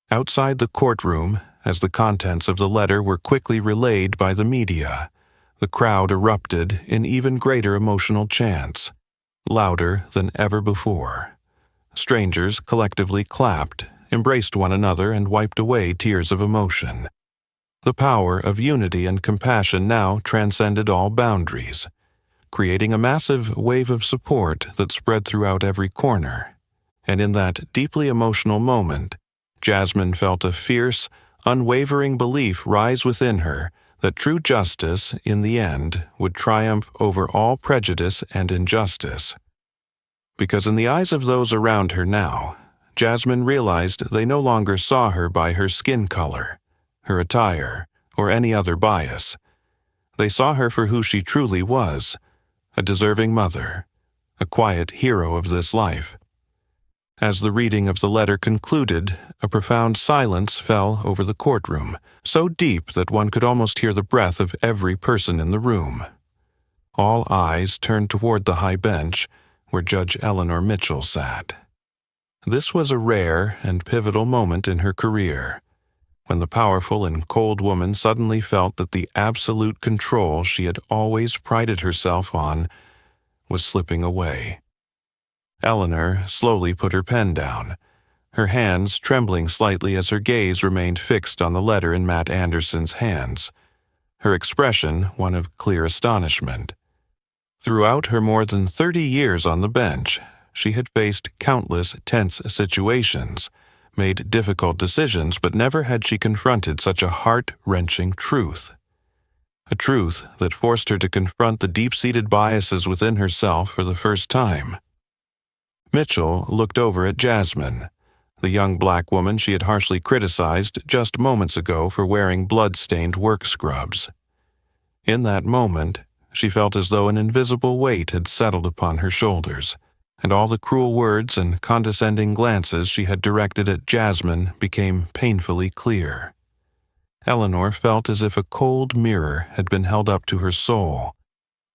Outside the courtroom, as the contents of the letter were quickly relayed by the media, the crowd erupted in even greater emotional chants, louder than ever before. Strangers collectively clapped, embraced one another, and wiped away tears of emotion. The power of unity and compassion now transcended all boundaries, creating a massive wave of support that spread throughout every corner. And in that deeply emotional moment, Jasmine felt a fierce, unwavering belief rise within her that true justice, in the end, would triumph over all prejudice and injustice. Because in the eyes of those around her now, Jasmine realized they no longer saw her by her skin color, her attire, or any other bias. They saw her for who she truly was: a deserving mother, a quiet hero of this life. As the reading of the letter concluded, a profound silence fell over the courtroom, so deep that one could almost hear the breath of every person in the room. All eyes turned toward the high bench where Judge Eleanor Mitchell sat. This was a rare and pivotal moment in her career, when the powerful and cold woman suddenly felt that the absolute control she had always prided herself on was slipping away. Eleanor slowly put her pen down, her hands trembling slightly as her gaze remained fixed on the letter in Matt Anderson's hands, her expression one of clear astonishment. Throughout her more than 30 years on the bench, she had faced countless tense situations, made difficult decisions, but never had she confronted such a heart-wrenching truth. A truth that forced her to confront the deep-seated biases within herself for the first time. Mitchell looked over at Jasmine, the young black woman she had harshly criticized just moments ago for wearing blood-stained work scrubs. In that moment, she felt as though an invisible weight had settled upon her shoulders, and all the cruel words and condescending glances she had directed at Jasmine became painfully clear. Eleanor felt as if a cold mirror had been held up to her soul,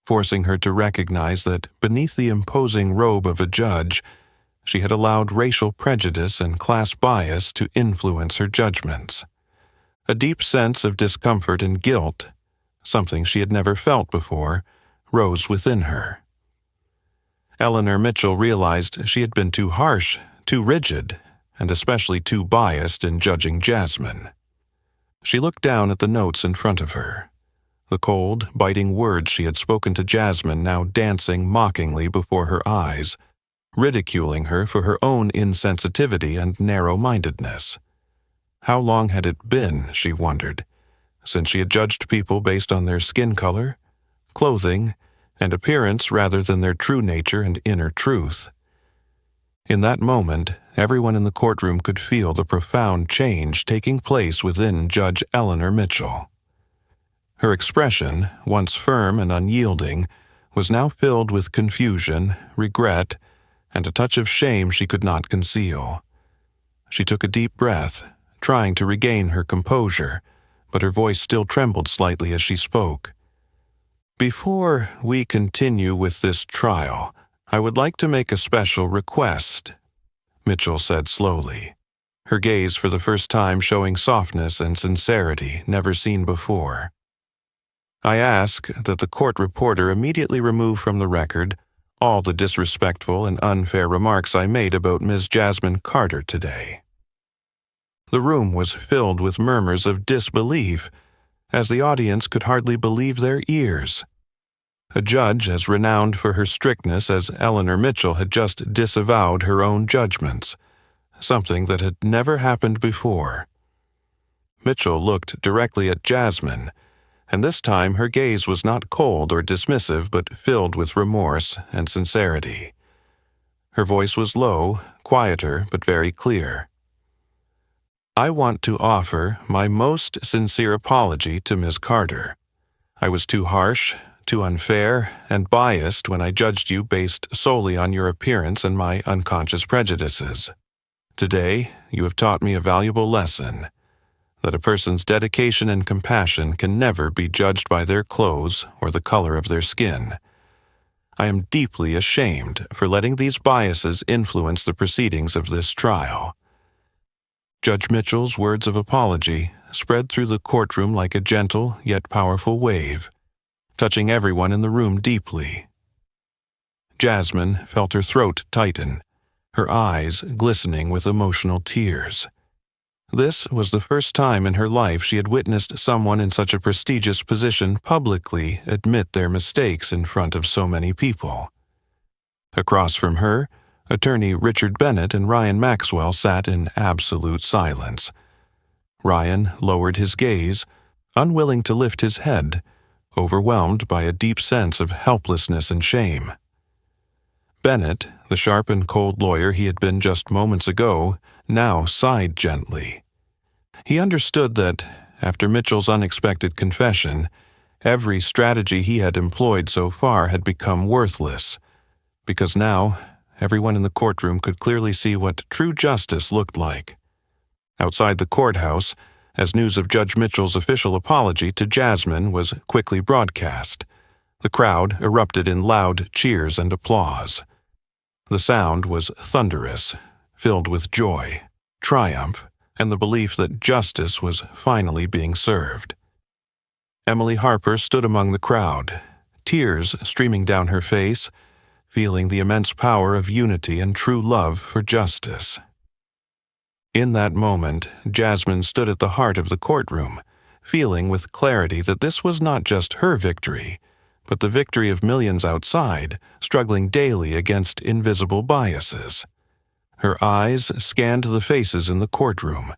forcing her to recognize that beneath the imposing robe of a judge, she had allowed racial prejudice and class bias to influence her judgments. A deep sense of discomfort and guilt, something she had never felt before, rose within her. Eleanor Mitchell realized she had been too harsh, too rigid, and especially too biased in judging Jasmine. She looked down at the notes in front of her, the cold, biting words she had spoken to Jasmine now dancing mockingly before her eyes, ridiculing her for her own insensitivity and narrow-mindedness. How long had it been, she wondered, since she had judged people based on their skin color, clothing, and appearance rather than their true nature and inner truth? In that moment, everyone in the courtroom could feel the profound change taking place within Judge Eleanor Mitchell. Her expression, once firm and unyielding, was now filled with confusion, regret, and a touch of shame she could not conceal. She took a deep breath, trying to regain her composure, but her voice still trembled slightly as she spoke. "Before we continue with this trial, "I would like to make a special request," Mitchell said slowly, her gaze for the first time showing softness and sincerity never seen before. "I ask that the court reporter immediately remove from the record all the disrespectful and unfair remarks I made about Ms. Jasmine Carter today." The room was filled with murmurs of disbelief, as the audience could hardly believe their ears. A judge as renowned for her strictness as Eleanor Mitchell had just disavowed her own judgments, something that had never happened before. Mitchell looked directly at Jasmine, and this time her gaze was not cold or dismissive but filled with remorse and sincerity. Her voice was low, quieter, but very clear. "I want to offer my most sincere apology to Ms. Carter. I was too harsh, too unfair, and biased when I judged you based solely on your appearance and my unconscious prejudices. Today, you have taught me a valuable lesson, that a person's dedication and compassion can never be judged by their clothes or the color of their skin. I am deeply ashamed for letting these biases influence the proceedings of this trial." Judge Mitchell's words of apology spread through the courtroom like a gentle yet powerful wave, touching everyone in the room deeply. Jasmine felt her throat tighten, her eyes glistening with emotional tears. This was the first time in her life she had witnessed someone in such a prestigious position publicly admit their mistakes in front of so many people. Across from her, Attorney Richard Bennett and Ryan Maxwell sat in absolute silence. Ryan lowered his gaze, unwilling to lift his head, overwhelmed by a deep sense of helplessness and shame. Bennett, the sharp and cold lawyer he had been just moments ago, now sighed gently. He understood that, after Mitchell's unexpected confession, every strategy he had employed so far had become worthless, because now everyone in the courtroom could clearly see what true justice looked like. Outside the courthouse, as news of Judge Mitchell's official apology to Jasmine was quickly broadcast, the crowd erupted in loud cheers and applause. The sound was thunderous, filled with joy, triumph, and the belief that justice was finally being served. Emily Harper stood among the crowd, tears streaming down her face, feeling the immense power of unity and true love for justice. In that moment, Jasmine stood at the heart of the courtroom, feeling with clarity that this was not just her victory, but the victory of millions outside, struggling daily against invisible biases. Her eyes scanned the faces in the courtroom,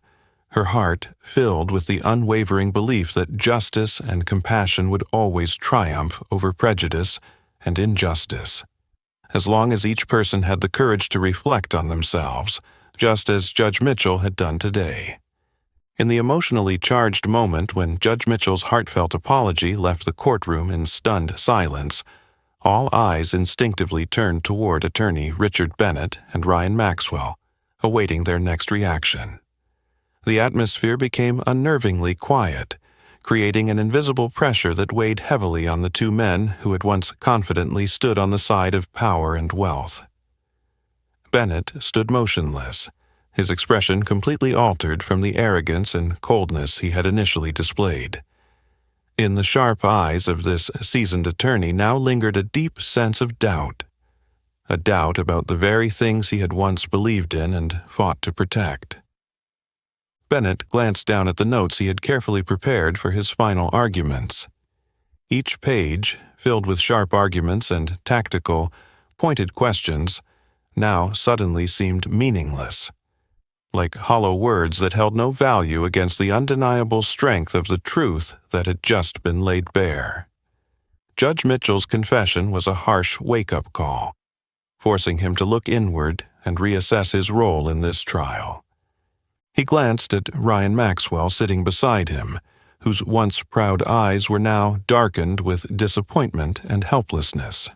her heart filled with the unwavering belief that justice and compassion would always triumph over prejudice and injustice. As long as each person had the courage to reflect on themselves, just as Judge Mitchell had done today. In the emotionally charged moment when Judge Mitchell's heartfelt apology left the courtroom in stunned silence, all eyes instinctively turned toward Attorney Richard Bennett and Ryan Maxwell, awaiting their next reaction. The atmosphere became unnervingly quiet, creating an invisible pressure that weighed heavily on the two men who had once confidently stood on the side of power and wealth. Bennett stood motionless, his expression completely altered from the arrogance and coldness he had initially displayed. In the sharp eyes of this seasoned attorney now lingered a deep sense of doubt, a doubt about the very things he had once believed in and fought to protect. Bennett glanced down at the notes he had carefully prepared for his final arguments. Each page, filled with sharp arguments and tactical, pointed questions, now suddenly seemed meaningless, like hollow words that held no value against the undeniable strength of the truth that had just been laid bare. Judge Mitchell's confession was a harsh wake-up call, forcing him to look inward and reassess his role in this trial. He glanced at Ryan Maxwell sitting beside him, whose once proud eyes were now darkened with disappointment and helplessness.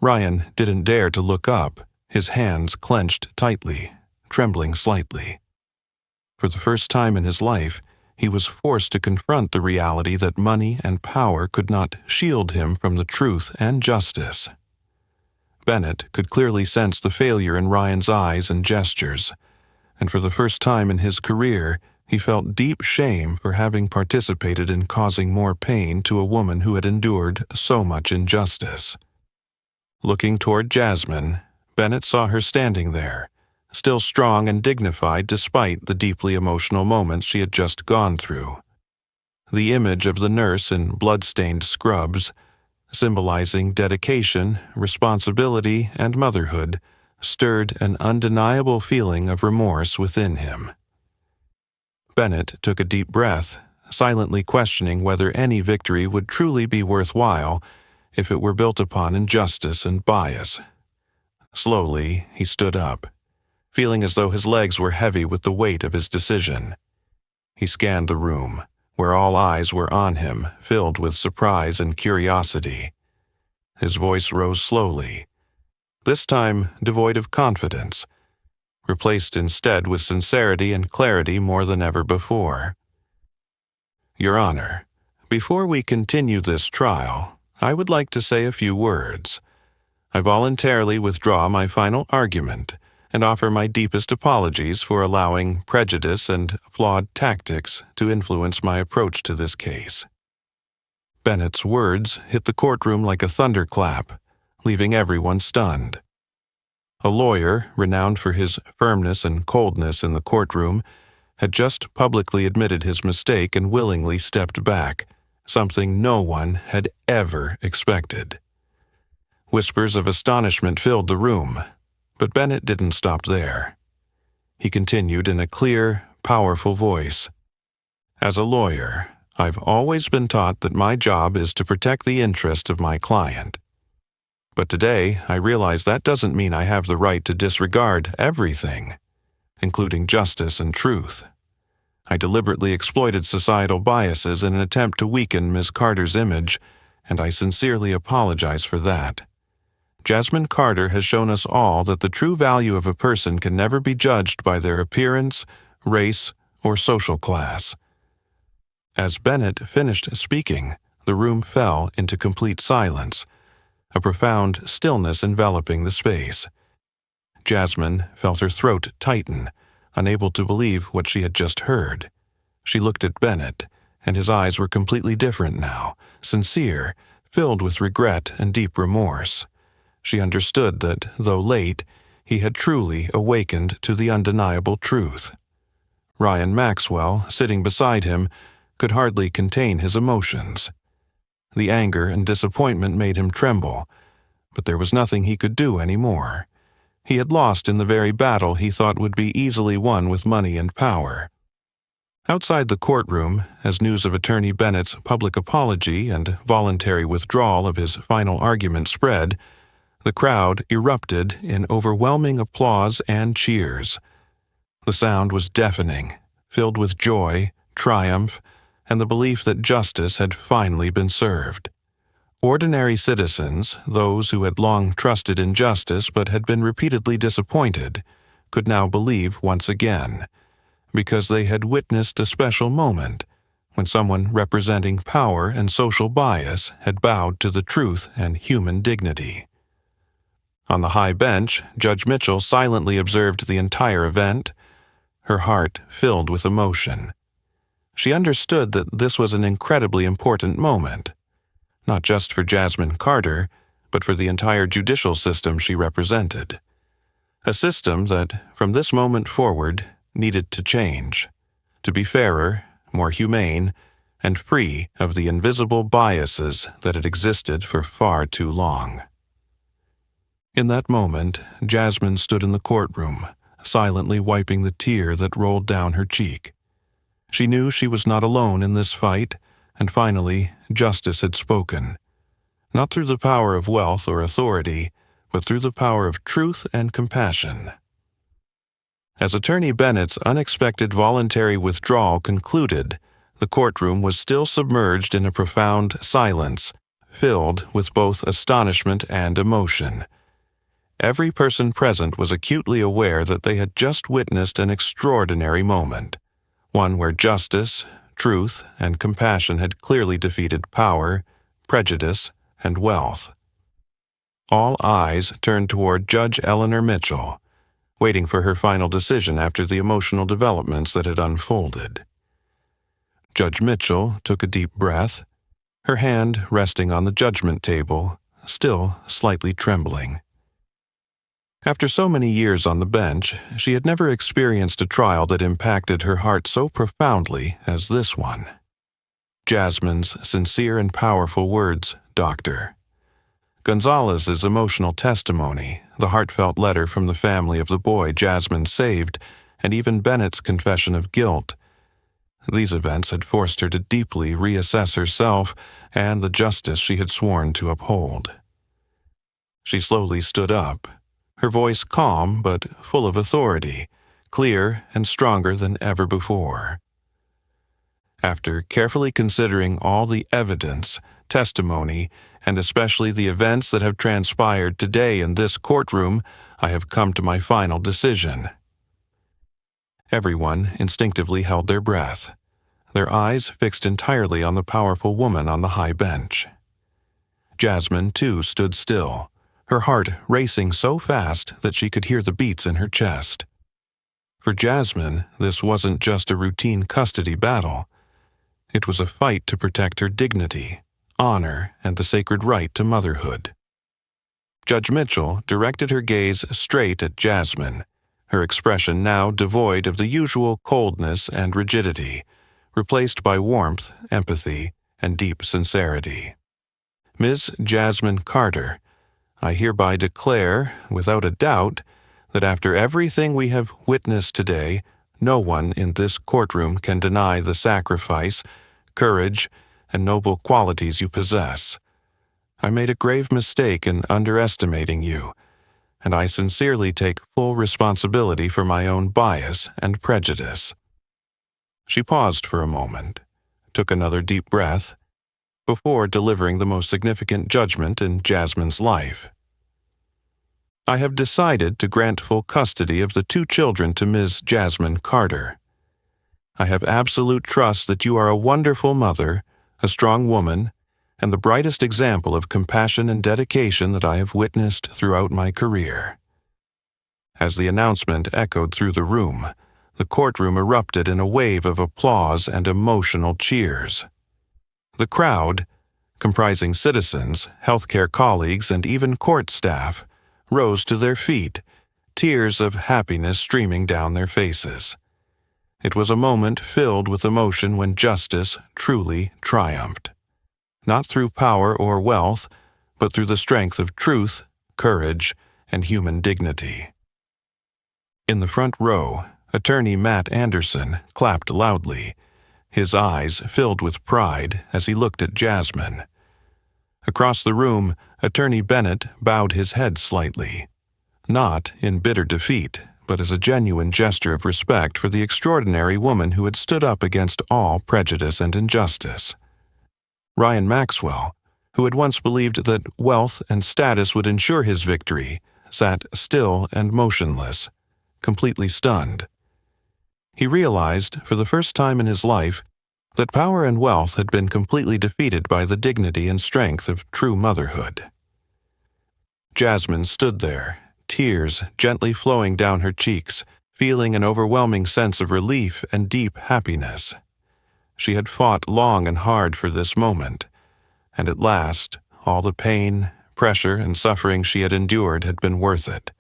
Ryan didn't dare to look up, his hands clenched tightly, trembling slightly. For the first time in his life, he was forced to confront the reality that money and power could not shield him from the truth and justice. Bennett could clearly sense the failure in Ryan's eyes and gestures, and for the first time in his career, he felt deep shame for having participated in causing more pain to a woman who had endured so much injustice. Looking toward Jasmine, Bennett saw her standing there, still strong and dignified despite the deeply emotional moments she had just gone through. The image of the nurse in blood-stained scrubs, symbolizing dedication, responsibility, and motherhood, stirred an undeniable feeling of remorse within him. Bennett took a deep breath, silently questioning whether any victory would truly be worthwhile if it were built upon injustice and bias. Slowly, he stood up, feeling as though his legs were heavy with the weight of his decision. He scanned the room, where all eyes were on him, filled with surprise and curiosity. His voice rose slowly, this time devoid of confidence, replaced instead with sincerity and clarity more than ever before. Your Honor, before we continue this trial, I would like to say a few words. I voluntarily withdraw my final argument and offer my deepest apologies for allowing prejudice and flawed tactics to influence my approach to this case. Bennett's words hit the courtroom like a thunderclap, leaving everyone stunned. A lawyer, renowned for his firmness and coldness in the courtroom, had just publicly admitted his mistake and willingly stepped back, something no one had ever expected. Whispers of astonishment filled the room, but Bennett didn't stop there. He continued in a clear, powerful voice. As a lawyer, I've always been taught that my job is to protect the interest of my client. But today, I realize that doesn't mean I have the right to disregard everything, including justice and truth. I deliberately exploited societal biases in an attempt to weaken Ms. Carter's image, and I sincerely apologize for that. Jasmine Carter has shown us all that the true value of a person can never be judged by their appearance, race, or social class. As Bennett finished speaking, the room fell into complete silence, a profound stillness enveloping the space. Jasmine felt her throat tighten, unable to believe what she had just heard. She looked at Bennett, and his eyes were completely different now, sincere, filled with regret and deep remorse. She understood that, though late, he had truly awakened to the undeniable truth. Ryan Maxwell, sitting beside him, could hardly contain his emotions. The anger and disappointment made him tremble, but there was nothing he could do anymore. He had lost in the very battle he thought would be easily won with money and power. Outside the courtroom, as news of Attorney Bennett's public apology and voluntary withdrawal of his final argument spread, the crowd erupted in overwhelming applause and cheers. The sound was deafening, filled with joy, triumph, and the belief that justice had finally been served. Ordinary citizens, those who had long trusted in justice but had been repeatedly disappointed, could now believe once again, because they had witnessed a special moment when someone representing power and social bias had bowed to the truth and human dignity. On the high bench, Judge Mitchell silently observed the entire event, her heart filled with emotion. She understood that this was an incredibly important moment, not just for Jasmine Carter, but for the entire judicial system she represented. A system that, from this moment forward, needed to change, to be fairer, more humane, and free of the invisible biases that had existed for far too long. In that moment, Jasmine stood in the courtroom, silently wiping the tear that rolled down her cheek. She knew she was not alone in this fight, and finally, justice had spoken. Not through the power of wealth or authority, but through the power of truth and compassion. As Attorney Bennett's unexpected voluntary withdrawal concluded, the courtroom was still submerged in a profound silence, filled with both astonishment and emotion. Every person present was acutely aware that they had just witnessed an extraordinary moment, one where justice, truth, and compassion had clearly defeated power, prejudice, and wealth. All eyes turned toward Judge Eleanor Mitchell, waiting for her final decision after the emotional developments that had unfolded. Judge Mitchell took a deep breath, her hand resting on the judgment table, still slightly trembling. After so many years on the bench, she had never experienced a trial that impacted her heart so profoundly as this one. Jasmine's sincere and powerful words, "Doctor." Gonzalez's emotional testimony, the heartfelt letter from the family of the boy Jasmine saved, and even Bennett's confession of guilt. These events had forced her to deeply reassess herself and the justice she had sworn to uphold. She slowly stood up, her voice calm but full of authority, clear and stronger than ever before. After carefully considering all the evidence, testimony, and especially the events that have transpired today in this courtroom, I have come to my final decision. Everyone instinctively held their breath, their eyes fixed entirely on the powerful woman on the high bench. Jasmine, too, stood still, her heart racing so fast that she could hear the beats in her chest. For Jasmine, this wasn't just a routine custody battle. It was a fight to protect her dignity, honor, and the sacred right to motherhood. Judge Mitchell directed her gaze straight at Jasmine, her expression now devoid of the usual coldness and rigidity, replaced by warmth, empathy, and deep sincerity. "Ms. Jasmine Carter, I hereby declare, without a doubt, that after everything we have witnessed today, no one in this courtroom can deny the sacrifice, courage, and noble qualities you possess. I made a grave mistake in underestimating you, and I sincerely take full responsibility for my own bias and prejudice." She paused for a moment, took another deep breath, before delivering the most significant judgment in Jasmine's life. "I have decided to grant full custody of the 2 children to Ms. Jasmine Carter. I have absolute trust that you are a wonderful mother, a strong woman, and the brightest example of compassion and dedication that I have witnessed throughout my career." As the announcement echoed through the room, the courtroom erupted in a wave of applause and emotional cheers. The crowd, comprising citizens, healthcare colleagues, and even court staff, rose to their feet, tears of happiness streaming down their faces. It was a moment filled with emotion when justice truly triumphed. Not through power or wealth, but through the strength of truth, courage, and human dignity. In the front row, Attorney Matt Anderson clapped loudly, his eyes filled with pride as he looked at Jasmine. Across the room, Attorney Bennett bowed his head slightly, not in bitter defeat, but as a genuine gesture of respect for the extraordinary woman who had stood up against all prejudice and injustice. Ryan Maxwell, who had once believed that wealth and status would ensure his victory, sat still and motionless, completely stunned. He realized, for the first time in his life, that power and wealth had been completely defeated by the dignity and strength of true motherhood. Jasmine stood there, tears gently flowing down her cheeks, feeling an overwhelming sense of relief and deep happiness. She had fought long and hard for this moment, and at last, all the pain, pressure, and suffering she had endured had been worth it.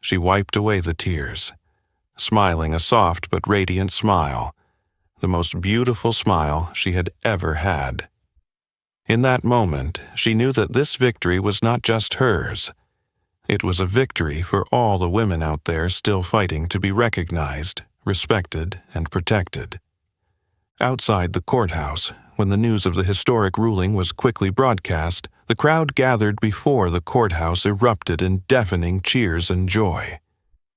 She wiped away the tears, smiling a soft but radiant smile, the most beautiful smile she had ever had. In that moment, she knew that this victory was not just hers. It was a victory for all the women out there still fighting to be recognized, respected, and protected. Outside the courthouse, when the news of the historic ruling was quickly broadcast, the crowd gathered before the courthouse erupted in deafening cheers and joy.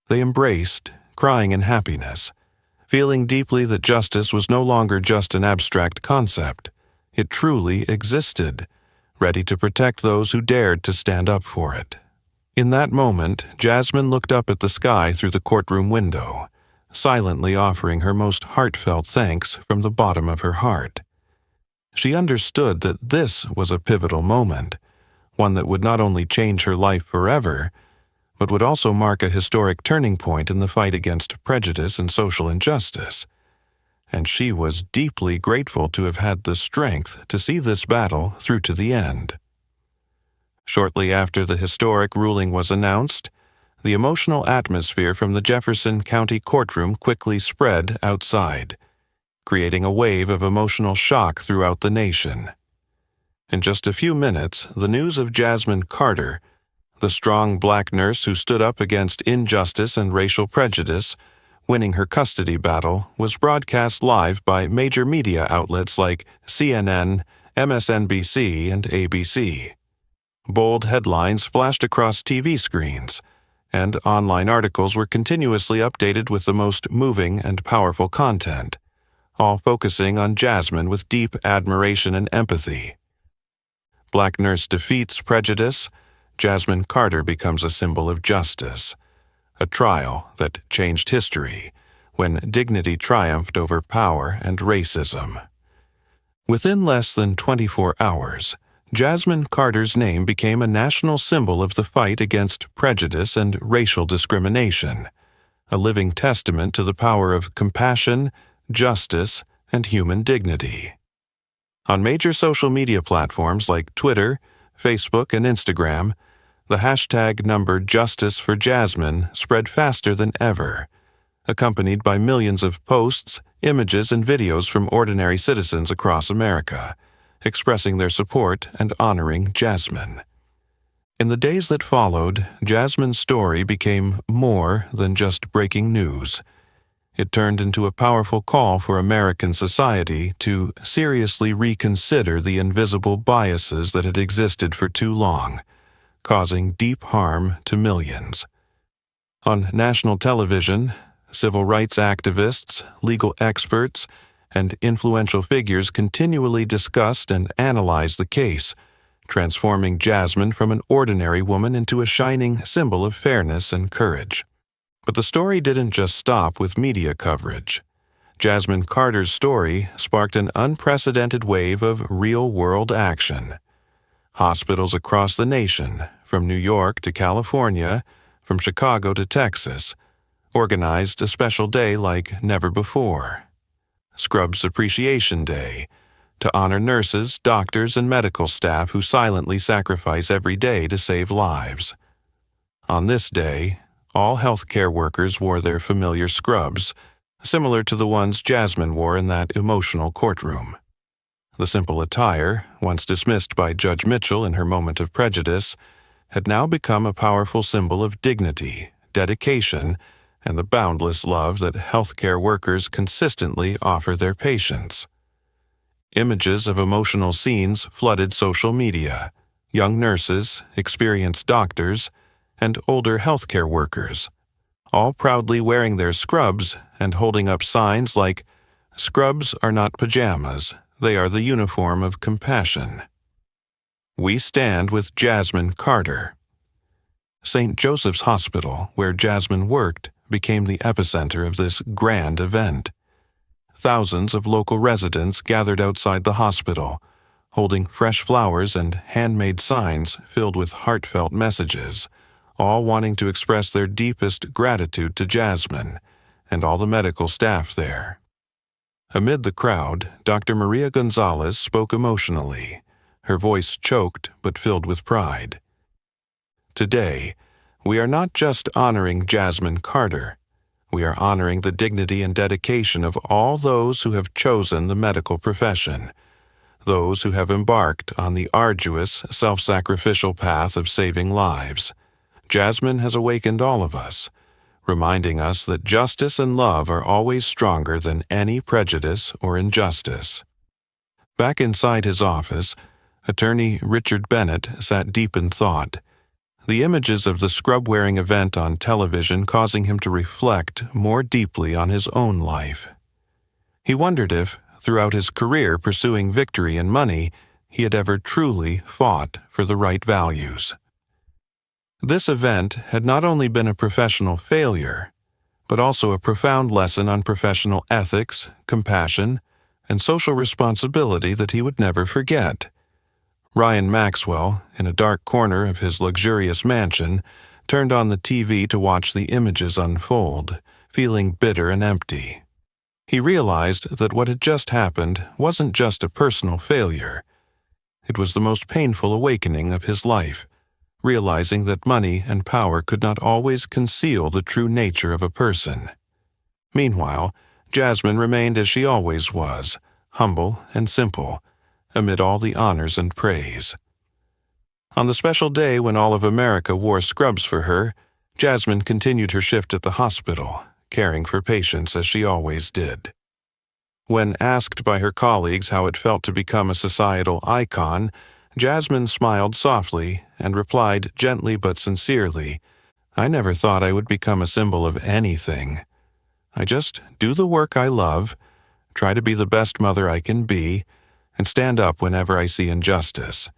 They embraced, crying in happiness, feeling deeply that justice was no longer just an abstract concept. It truly existed, ready to protect those who dared to stand up for it. In that moment, Jasmine looked up at the sky through the courtroom window, silently offering her most heartfelt thanks from the bottom of her heart. She understood that this was a pivotal moment, one that would not only change her life forever, but would also mark a historic turning point in the fight against prejudice and social injustice. And she was deeply grateful to have had the strength to see this battle through to the end. Shortly after the historic ruling was announced, the emotional atmosphere from the Jefferson County courtroom quickly spread outside, creating a wave of emotional shock throughout the nation. In just a few minutes, the news of Jasmine Carter, the strong black nurse who stood up against injustice and racial prejudice, winning her custody battle, was broadcast live by major media outlets like CNN, MSNBC, and ABC. Bold headlines flashed across TV screens, and online articles were continuously updated with the most moving and powerful content, all focusing on Jasmine with deep admiration and empathy. Black nurse defeats prejudice, Jasmine Carter becomes a symbol of justice, a trial that changed history when dignity triumphed over power and racism. Within less than 24 hours, Jasmine Carter's name became a national symbol of the fight against prejudice and racial discrimination, a living testament to the power of compassion, justice, and human dignity. On major social media platforms like Twitter, Facebook, and Instagram, the hashtag number Justice for Jasmine spread faster than ever, accompanied by millions of posts, images, and videos from ordinary citizens across America, expressing their support and honoring Jasmine. In the days that followed, Jasmine's story became more than just breaking news. It turned into a powerful call for American society to seriously reconsider the invisible biases that had existed for too long, causing deep harm to millions. On national television, civil rights activists, legal experts, and influential figures continually discussed and analyzed the case, transforming Jasmine from an ordinary woman into a shining symbol of fairness and courage. But the story didn't just stop with media coverage. Jasmine Carter's story sparked an unprecedented wave of real-world action. Hospitals across the nation, from New York to California, from Chicago to Texas, organized a special day like never before. Scrubs Appreciation Day, to honor nurses, doctors, and medical staff who silently sacrifice every day to save lives. On this day, all healthcare workers wore their familiar scrubs, similar to the ones Jasmine wore in that emotional courtroom. The simple attire, once dismissed by Judge Mitchell in her moment of prejudice, had now become a powerful symbol of dignity, dedication, and the boundless love that healthcare workers consistently offer their patients. Images of emotional scenes flooded social media. Young nurses, experienced doctors, and older healthcare workers, all proudly wearing their scrubs and holding up signs like, "Scrubs are not pajamas, they are the uniform of compassion." We stand with Jasmine Carter. St. Joseph's Hospital, where Jasmine worked, became the epicenter of this grand event. Thousands of local residents gathered outside the hospital, holding fresh flowers and handmade signs filled with heartfelt messages, all wanting to express their deepest gratitude to Jasmine and all the medical staff there. Amid the crowd, Dr. Maria Gonzalez spoke emotionally, her voice choked but filled with pride. Today, we are not just honoring Jasmine Carter, we are honoring the dignity and dedication of all those who have chosen the medical profession, those who have embarked on the arduous, self-sacrificial path of saving lives. Jasmine has awakened all of us, reminding us that justice and love are always stronger than any prejudice or injustice. Back inside his office, attorney Richard Bennett sat deep in thought, the images of the scrub-wearing event on television causing him to reflect more deeply on his own life. He wondered if, throughout his career pursuing victory and money, he had ever truly fought for the right values. This event had not only been a professional failure, but also a profound lesson on professional ethics, compassion, and social responsibility that he would never forget. Ryan Maxwell, in a dark corner of his luxurious mansion, turned on the TV to watch the images unfold, feeling bitter and empty. He realized that what had just happened wasn't just a personal failure. It was the most painful awakening of his life, realizing that money and power could not always conceal the true nature of a person. Meanwhile, Jasmine remained as she always was, humble and simple, amid all the honors and praise. On the special day when all of America wore scrubs for her, Jasmine continued her shift at the hospital, caring for patients as she always did. When asked by her colleagues how it felt to become a societal icon, Jasmine smiled softly and replied gently but sincerely, "I never thought I would become a symbol of anything. I just do the work I love, try to be the best mother I can be, and stand up whenever I see injustice.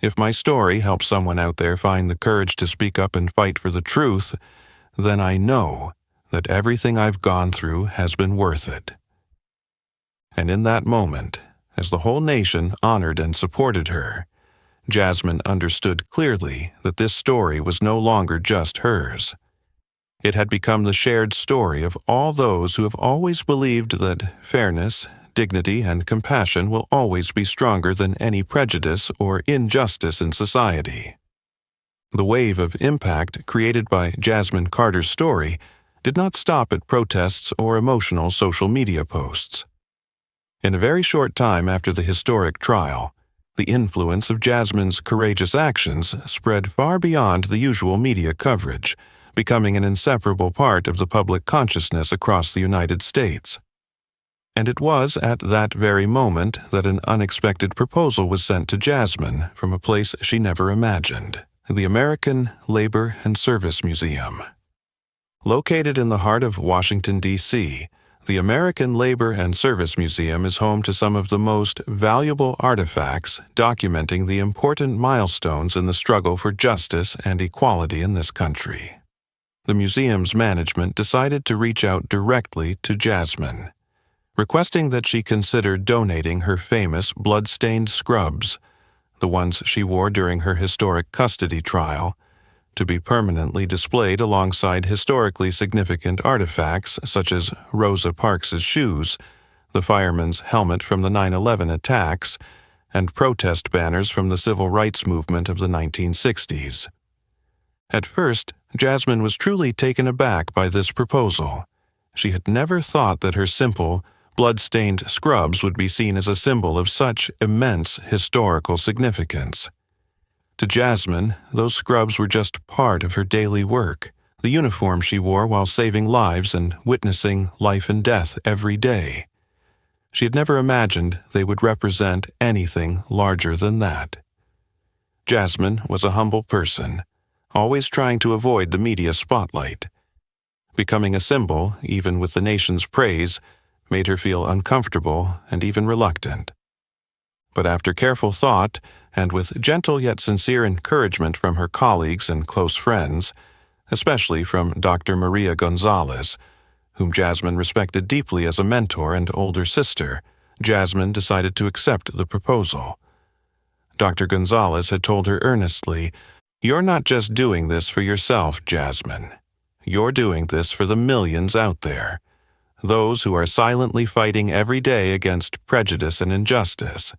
If my story helps someone out there find the courage to speak up and fight for the truth, then I know that everything I've gone through has been worth it." And in that moment, as the whole nation honored and supported her, Jasmine understood clearly that this story was no longer just hers. It had become the shared story of all those who have always believed that fairness, dignity, and compassion will always be stronger than any prejudice or injustice in society. The wave of impact created by Jasmine Carter's story did not stop at protests or emotional social media posts. In a very short time after the historic trial, the influence of Jasmine's courageous actions spread far beyond the usual media coverage, becoming an inseparable part of the public consciousness across the United States. And it was at that very moment that an unexpected proposal was sent to Jasmine from a place she never imagined, the American Labor and Service Museum. Located in the heart of Washington, D.C., the American Labor and Service Museum is home to some of the most valuable artifacts documenting the important milestones in the struggle for justice and equality in this country. The museum's management decided to reach out directly to Jasmine, requesting that she consider donating her famous blood-stained scrubs, the ones she wore during her historic custody trial, to be permanently displayed alongside historically significant artifacts such as Rosa Parks's shoes, the fireman's helmet from the 9/11 attacks, and protest banners from the civil rights movement of the 1960s. At first, Jasmine was truly taken aback by this proposal. She had never thought that her simple, blood-stained scrubs would be seen as a symbol of such immense historical significance. To Jasmine, those scrubs were just part of her daily work, the uniform she wore while saving lives and witnessing life and death every day. She had never imagined they would represent anything larger than that. Jasmine was a humble person, always trying to avoid the media spotlight. Becoming a symbol, even with the nation's praise, made her feel uncomfortable and even reluctant. But after careful thought, and with gentle yet sincere encouragement from her colleagues and close friends, especially from Dr. Maria Gonzalez, whom Jasmine respected deeply as a mentor and older sister, Jasmine decided to accept the proposal. Dr. Gonzalez had told her earnestly, "You're not just doing this for yourself, Jasmine. You're doing this for the millions out there, those who are silently fighting every day against prejudice and injustice.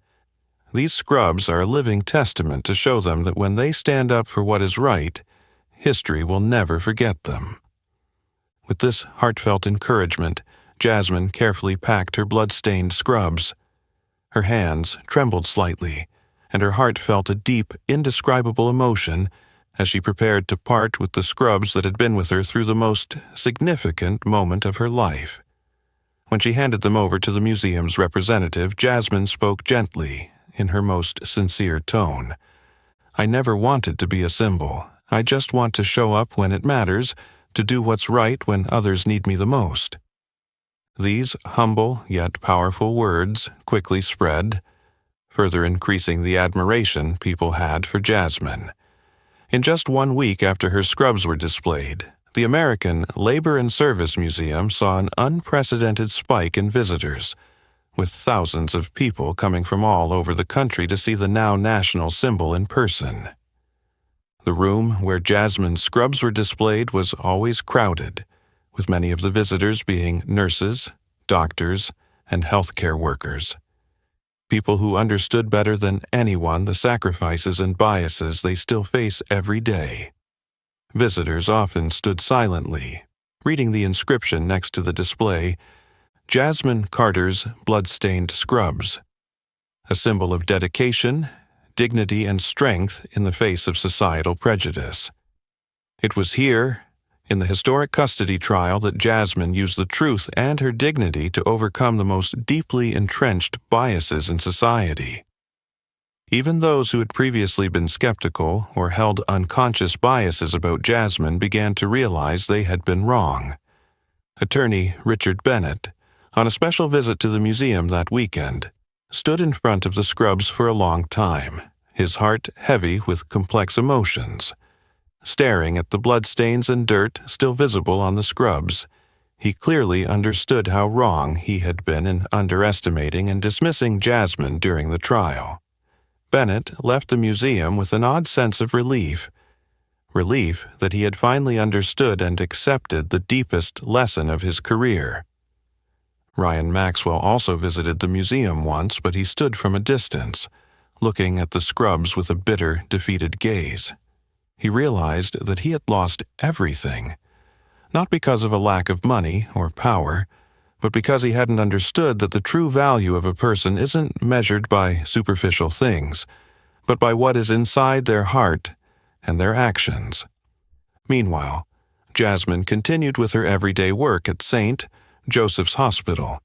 These scrubs are a living testament to show them that when they stand up for what is right, history will never forget them." With this heartfelt encouragement, Jasmine carefully packed her blood-stained scrubs. Her hands trembled slightly, and her heart felt a deep, indescribable emotion as she prepared to part with the scrubs that had been with her through the most significant moment of her life. When she handed them over to the museum's representative, Jasmine spoke gently, in her most sincere tone. "I never wanted to be a symbol. I just want to show up when it matters, to do what's right when others need me the most." These humble yet powerful words quickly spread, further increasing the admiration people had for Jasmine. In just 1 week after her scrubs were displayed, the American Labor and Service Museum saw an unprecedented spike in visitors, with thousands of people coming from all over the country to see the now national symbol in person. The room where Jasmine's scrubs were displayed was always crowded, with many of the visitors being nurses, doctors, and healthcare workers. People who understood better than anyone the sacrifices and biases they still face every day. Visitors often stood silently, reading the inscription next to the display, Jasmine Carter's blood-stained scrubs, a symbol of dedication, dignity, and strength in the face of societal prejudice. It was here, in the historic custody trial, that Jasmine used the truth and her dignity to overcome the most deeply entrenched biases in society. Even those who had previously been skeptical or held unconscious biases about Jasmine began to realize they had been wrong. Attorney Richard Bennett, on a special visit to the museum that weekend, stood in front of the scrubs for a long time, his heart heavy with complex emotions. Staring at the bloodstains and dirt still visible on the scrubs, he clearly understood how wrong he had been in underestimating and dismissing Jasmine during the trial. Bennett left the museum with an odd sense of relief that he had finally understood and accepted the deepest lesson of his career. Ryan Maxwell also visited the museum once, but he stood from a distance, looking at the scrubs with a bitter, defeated gaze. He realized that he had lost everything, not because of a lack of money or power, but because he hadn't understood that the true value of a person isn't measured by superficial things, but by what is inside their heart and their actions. Meanwhile, Jasmine continued with her everyday work at St. Joseph's Hospital,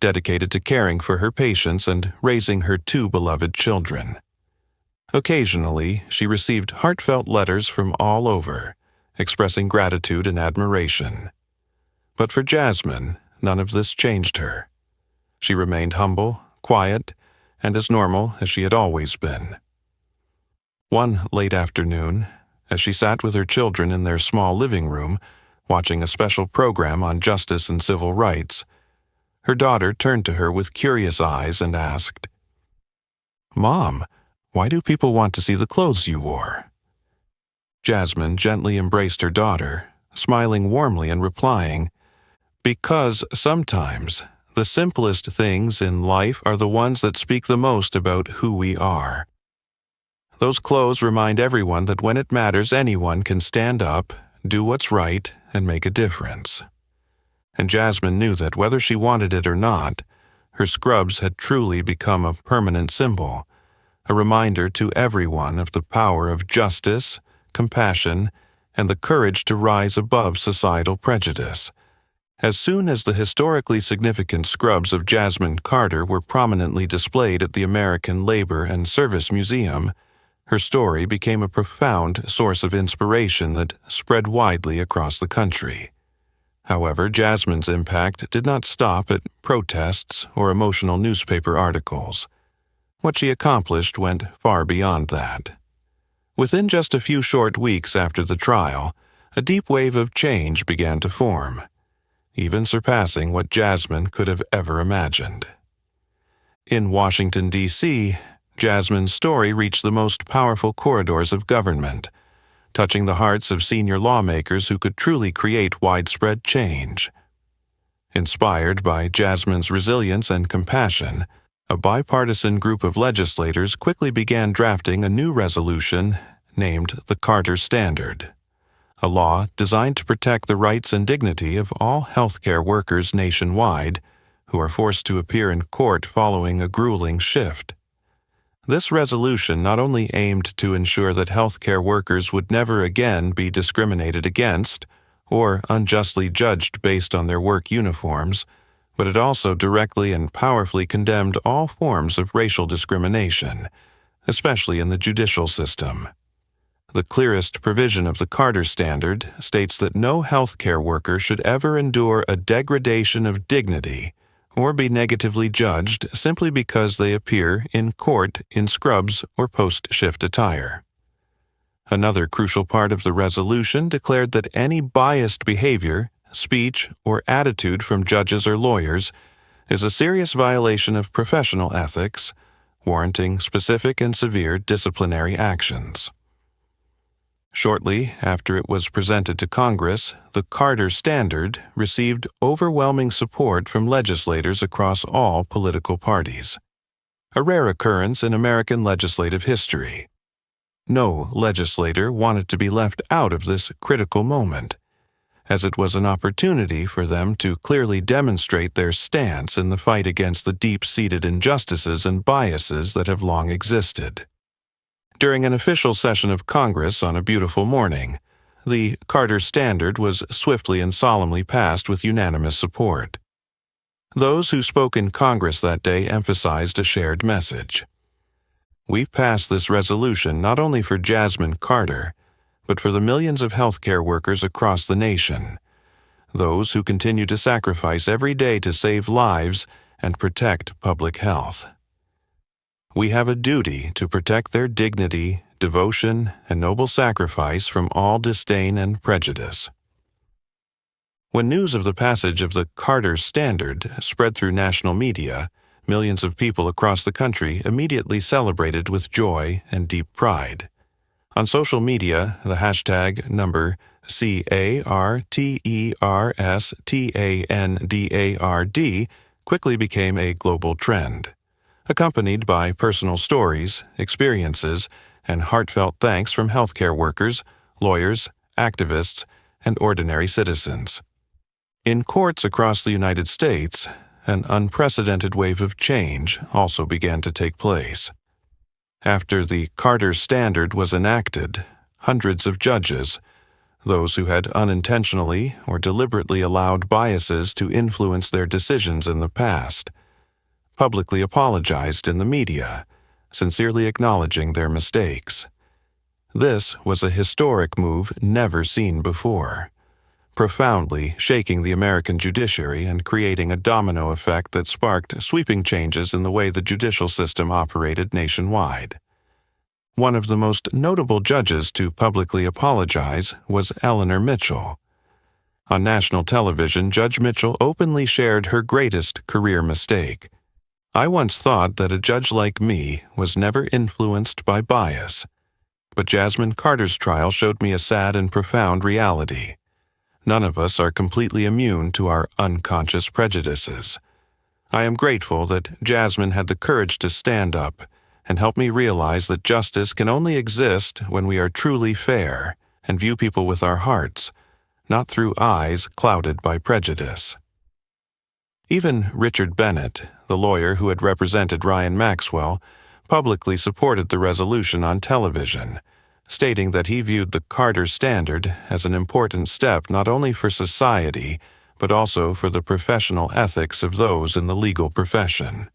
dedicated to caring for her patients and raising her two beloved children. Occasionally, she received heartfelt letters from all over, expressing gratitude and admiration. But for Jasmine, none of this changed her. She remained humble, quiet, and as normal as she had always been. One late afternoon, as she sat with her children in their small living room, watching a special program on justice and civil rights, her daughter turned to her with curious eyes and asked, "Mom, why do people want to see the clothes you wore?" Jasmine gently embraced her daughter, smiling warmly and replying, "Because sometimes the simplest things in life are the ones that speak the most about who we are. Those clothes remind everyone that when it matters, anyone can stand up, do what's right, and make a difference." And Jasmine knew that whether she wanted it or not, her scrubs had truly become a permanent symbol, a reminder to everyone of the power of justice, compassion, and the courage to rise above societal prejudice. As soon as the historically significant scrubs of Jasmine Carter were prominently displayed at the American Labor and Service Museum, her story became a profound source of inspiration that spread widely across the country. However, Jasmine's impact did not stop at protests or emotional newspaper articles. What she accomplished went far beyond that. Within just a few short weeks after the trial, a deep wave of change began to form, even surpassing what Jasmine could have ever imagined. In Washington, D.C., Jasmine's story reached the most powerful corridors of government, touching the hearts of senior lawmakers who could truly create widespread change. Inspired by Jasmine's resilience and compassion, a bipartisan group of legislators quickly began drafting a new resolution named the Carter Standard, a law designed to protect the rights and dignity of all healthcare workers nationwide who are forced to appear in court following a grueling shift. This resolution not only aimed to ensure that healthcare workers would never again be discriminated against or unjustly judged based on their work uniforms, but it also directly and powerfully condemned all forms of racial discrimination, especially in the judicial system. The clearest provision of the Carter Standard states that no healthcare worker should ever endure a degradation of dignity or be negatively judged simply because they appear in court in scrubs or post-shift attire. Another crucial part of the resolution declared that any biased behavior, speech, or attitude from judges or lawyers is a serious violation of professional ethics, warranting specific and severe disciplinary actions. Shortly after it was presented to Congress, the Carter Standard received overwhelming support from legislators across all political parties, a rare occurrence in American legislative history. No legislator wanted to be left out of this critical moment, as it was an opportunity for them to clearly demonstrate their stance in the fight against the deep-seated injustices and biases that have long existed. During an official session of Congress on a beautiful morning, the Carter Standard was swiftly and solemnly passed with unanimous support. Those who spoke in Congress that day emphasized a shared message. We pass this resolution not only for Jasmine Carter, but for the millions of healthcare workers across the nation, those who continue to sacrifice every day to save lives and protect public health. We have a duty to protect their dignity, devotion, and noble sacrifice from all disdain and prejudice. When news of the passage of the Carter Standard spread through national media, millions of people across the country immediately celebrated with joy and deep pride. On social media, the hashtag number CARTERSTANDARD quickly became a global trend, accompanied by personal stories, experiences, and heartfelt thanks from healthcare workers, lawyers, activists, and ordinary citizens. In courts across the United States, an unprecedented wave of change also began to take place. After the Carter Standard was enacted, hundreds of judges, those who had unintentionally or deliberately allowed biases to influence their decisions in the past, publicly apologized in the media, sincerely acknowledging their mistakes. This was a historic move never seen before, profoundly shaking the American judiciary and creating a domino effect that sparked sweeping changes in the way the judicial system operated nationwide. One of the most notable judges to publicly apologize was Eleanor Mitchell. On national television, Judge Mitchell openly shared her greatest career mistake. "I once thought that a judge like me was never influenced by bias, but Jasmine Carter's trial showed me a sad and profound reality. None of us are completely immune to our unconscious prejudices. I am grateful that Jasmine had the courage to stand up and help me realize that justice can only exist when we are truly fair and view people with our hearts, not through eyes clouded by prejudice." Even Richard Bennett, the lawyer who had represented Ryan Maxwell, publicly supported the resolution on television, stating that he viewed the Carter Standard as an important step not only for society, but also for the professional ethics of those in the legal profession.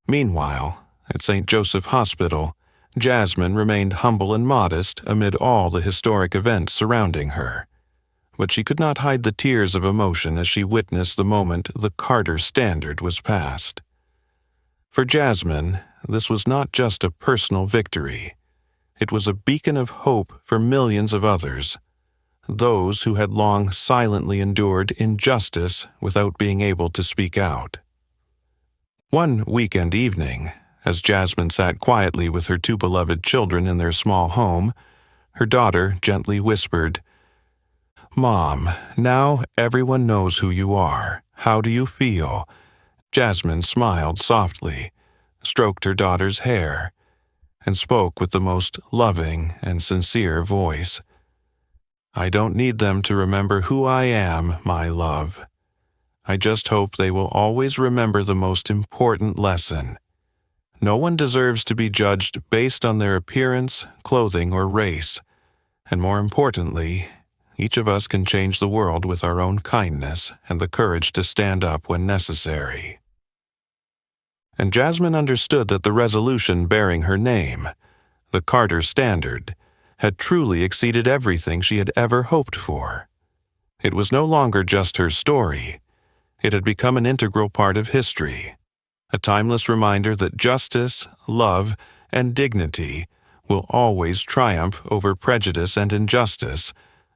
Meanwhile, at St. Joseph Hospital, Jasmine remained humble and modest amid all the historic events surrounding her. But she could not hide the tears of emotion as she witnessed the moment the Carter Standard was passed. For Jasmine, this was not just a personal victory. It was a beacon of hope for millions of others, those who had long silently endured injustice without being able to speak out. One weekend evening, as Jasmine sat quietly with her two beloved children in their small home, her daughter gently whispered, "Mom, now everyone knows who you are. How do you feel?" Jasmine smiled softly, stroked her daughter's hair, and spoke with the most loving and sincere voice. "I don't need them to remember who I am, my love. I just hope they will always remember the most important lesson. No one deserves to be judged based on their appearance, clothing, or race. And more importantly, each of us can change the world with our own kindness and the courage to stand up when necessary." And Jasmine understood that the resolution bearing her name, the Carter Standard, had truly exceeded everything she had ever hoped for. It was no longer just her story. It had become an integral part of history, a timeless reminder that justice, love, and dignity will always triumph over prejudice and injustice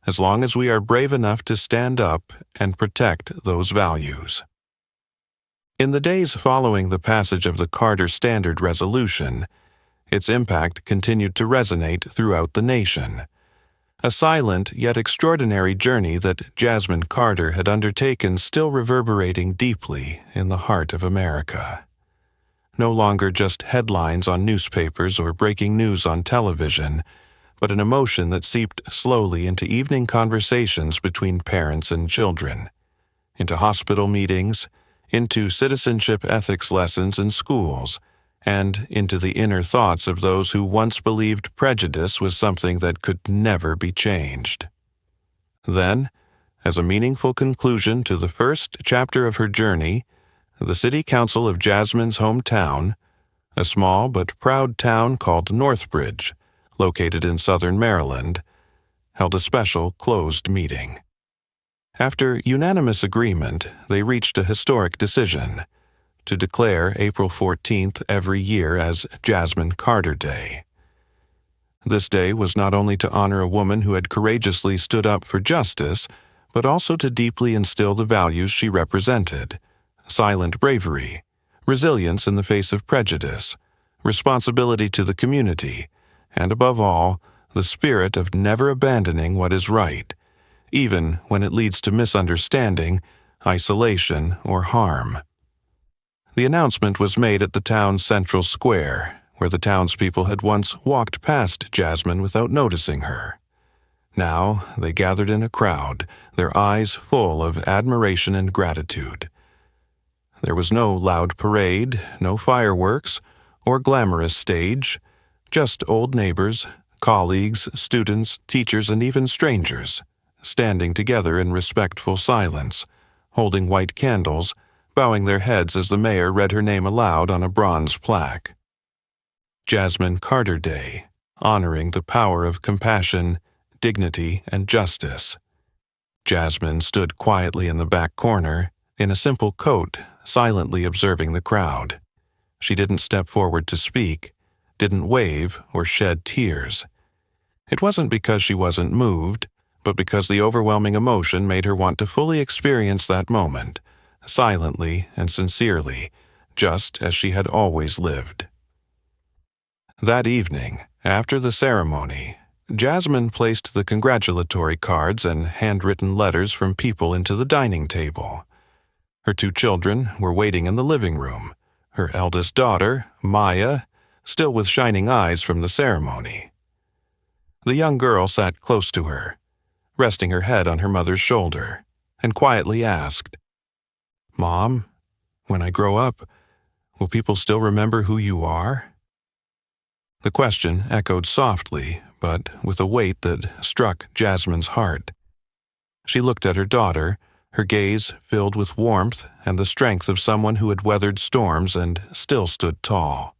as long as we are brave enough to stand up and protect those values. In the days following the passage of the Carter Standard Resolution, its impact continued to resonate throughout the nation. A silent yet extraordinary journey that Jasmine Carter had undertaken still reverberating deeply in the heart of America. No longer just headlines on newspapers or breaking news on television, but an emotion that seeped slowly into evening conversations between parents and children, into hospital meetings, into citizenship ethics lessons in schools, and into the inner thoughts of those who once believed prejudice was something that could never be changed. Then, as a meaningful conclusion to the first chapter of her journey, the City Council of Jasmine's hometown, a small but proud town called Northbridge, located in southern Maryland, held a special closed meeting. After unanimous agreement, they reached a historic decision to declare April 14th every year as Jasmine Carter Day. This day was not only to honor a woman who had courageously stood up for justice, but also to deeply instill the values she represented: silent bravery, resilience in the face of prejudice, responsibility to the community, and above all, the spirit of never abandoning what is right, even when it leads to misunderstanding, isolation, or harm. The announcement was made at the town's central square, where the townspeople had once walked past Jasmine without noticing her. Now they gathered in a crowd, their eyes full of admiration and gratitude. There was no loud parade, no fireworks, or glamorous stage, just old neighbors, colleagues, students, teachers, and even strangers, standing together in respectful silence, holding white candles, bowing their heads as the mayor read her name aloud on a bronze plaque. Jasmine Carter Day, honoring the power of compassion, dignity, and justice. Jasmine stood quietly in the back corner, in a simple coat, silently observing the crowd. She didn't step forward to speak, didn't wave or shed tears. It wasn't because she wasn't moved, but because the overwhelming emotion made her want to fully experience that moment, silently and sincerely, just as she had always lived. That evening, after the ceremony, Jasmine placed the congratulatory cards and handwritten letters from people into the dining table. Her 2 children were waiting in the living room, her eldest daughter, Maya, still with shining eyes from the ceremony. The young girl sat close to her, resting her head on her mother's shoulder, and quietly asked, "Mom, when I grow up, will people still remember who you are?" The question echoed softly, but with a weight that struck Jasmine's heart. She looked at her daughter, her gaze filled with warmth and the strength of someone who had weathered storms and still stood tall.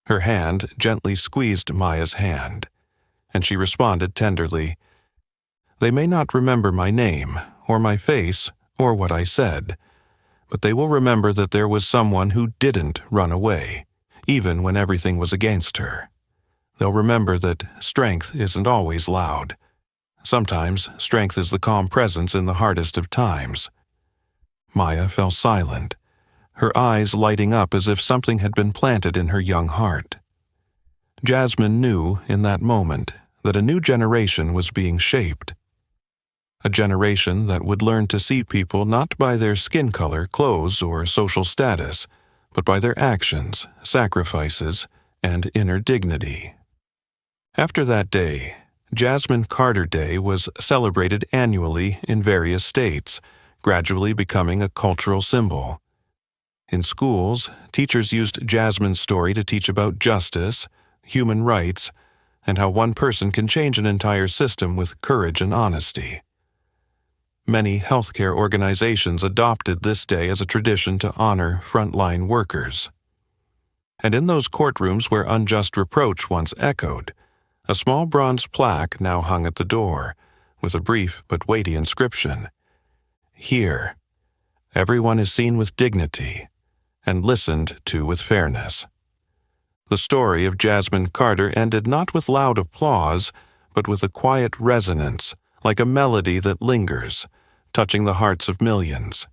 Her hand gently squeezed Maya's hand, and she responded tenderly, "They may not remember my name, or my face, or what I said, but they will remember that there was someone who didn't run away, even when everything was against her. They'll remember that strength isn't always loud. Sometimes strength is the calm presence in the hardest of times." Maya fell silent, her eyes lighting up as if something had been planted in her young heart. Jasmine knew in that moment that a new generation was being shaped. A generation that would learn to see people not by their skin color, clothes, or social status, but by their actions, sacrifices, and inner dignity. After that day, Jasmine Carter Day was celebrated annually in various states, gradually becoming a cultural symbol. In schools, teachers used Jasmine's story to teach about justice, human rights, and how one person can change an entire system with courage and honesty. Many healthcare organizations adopted this day as a tradition to honor frontline workers. And in those courtrooms where unjust reproach once echoed, a small bronze plaque now hung at the door, with a brief but weighty inscription: "Here, everyone is seen with dignity and listened to with fairness." The story of Jasmine Carter ended not with loud applause, but with a quiet resonance, like a melody that lingers, touching the hearts of millions.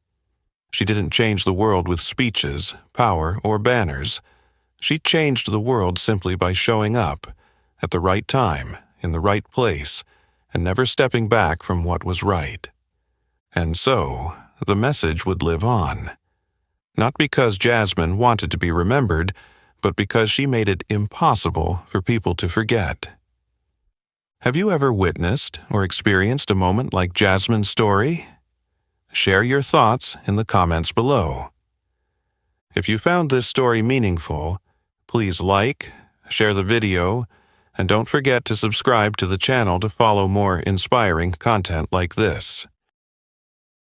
She didn't change the world with speeches, power, or banners. She changed the world simply by showing up, at the right time, in the right place, and never stepping back from what was right. And so, the message would live on. Not because Jasmine wanted to be remembered, but because she made it impossible for people to forget. Have you ever witnessed or experienced a moment like Jasmine's story? Share your thoughts in the comments below. If you found this story meaningful, please like, share the video, and don't forget to subscribe to the channel to follow more inspiring content like this.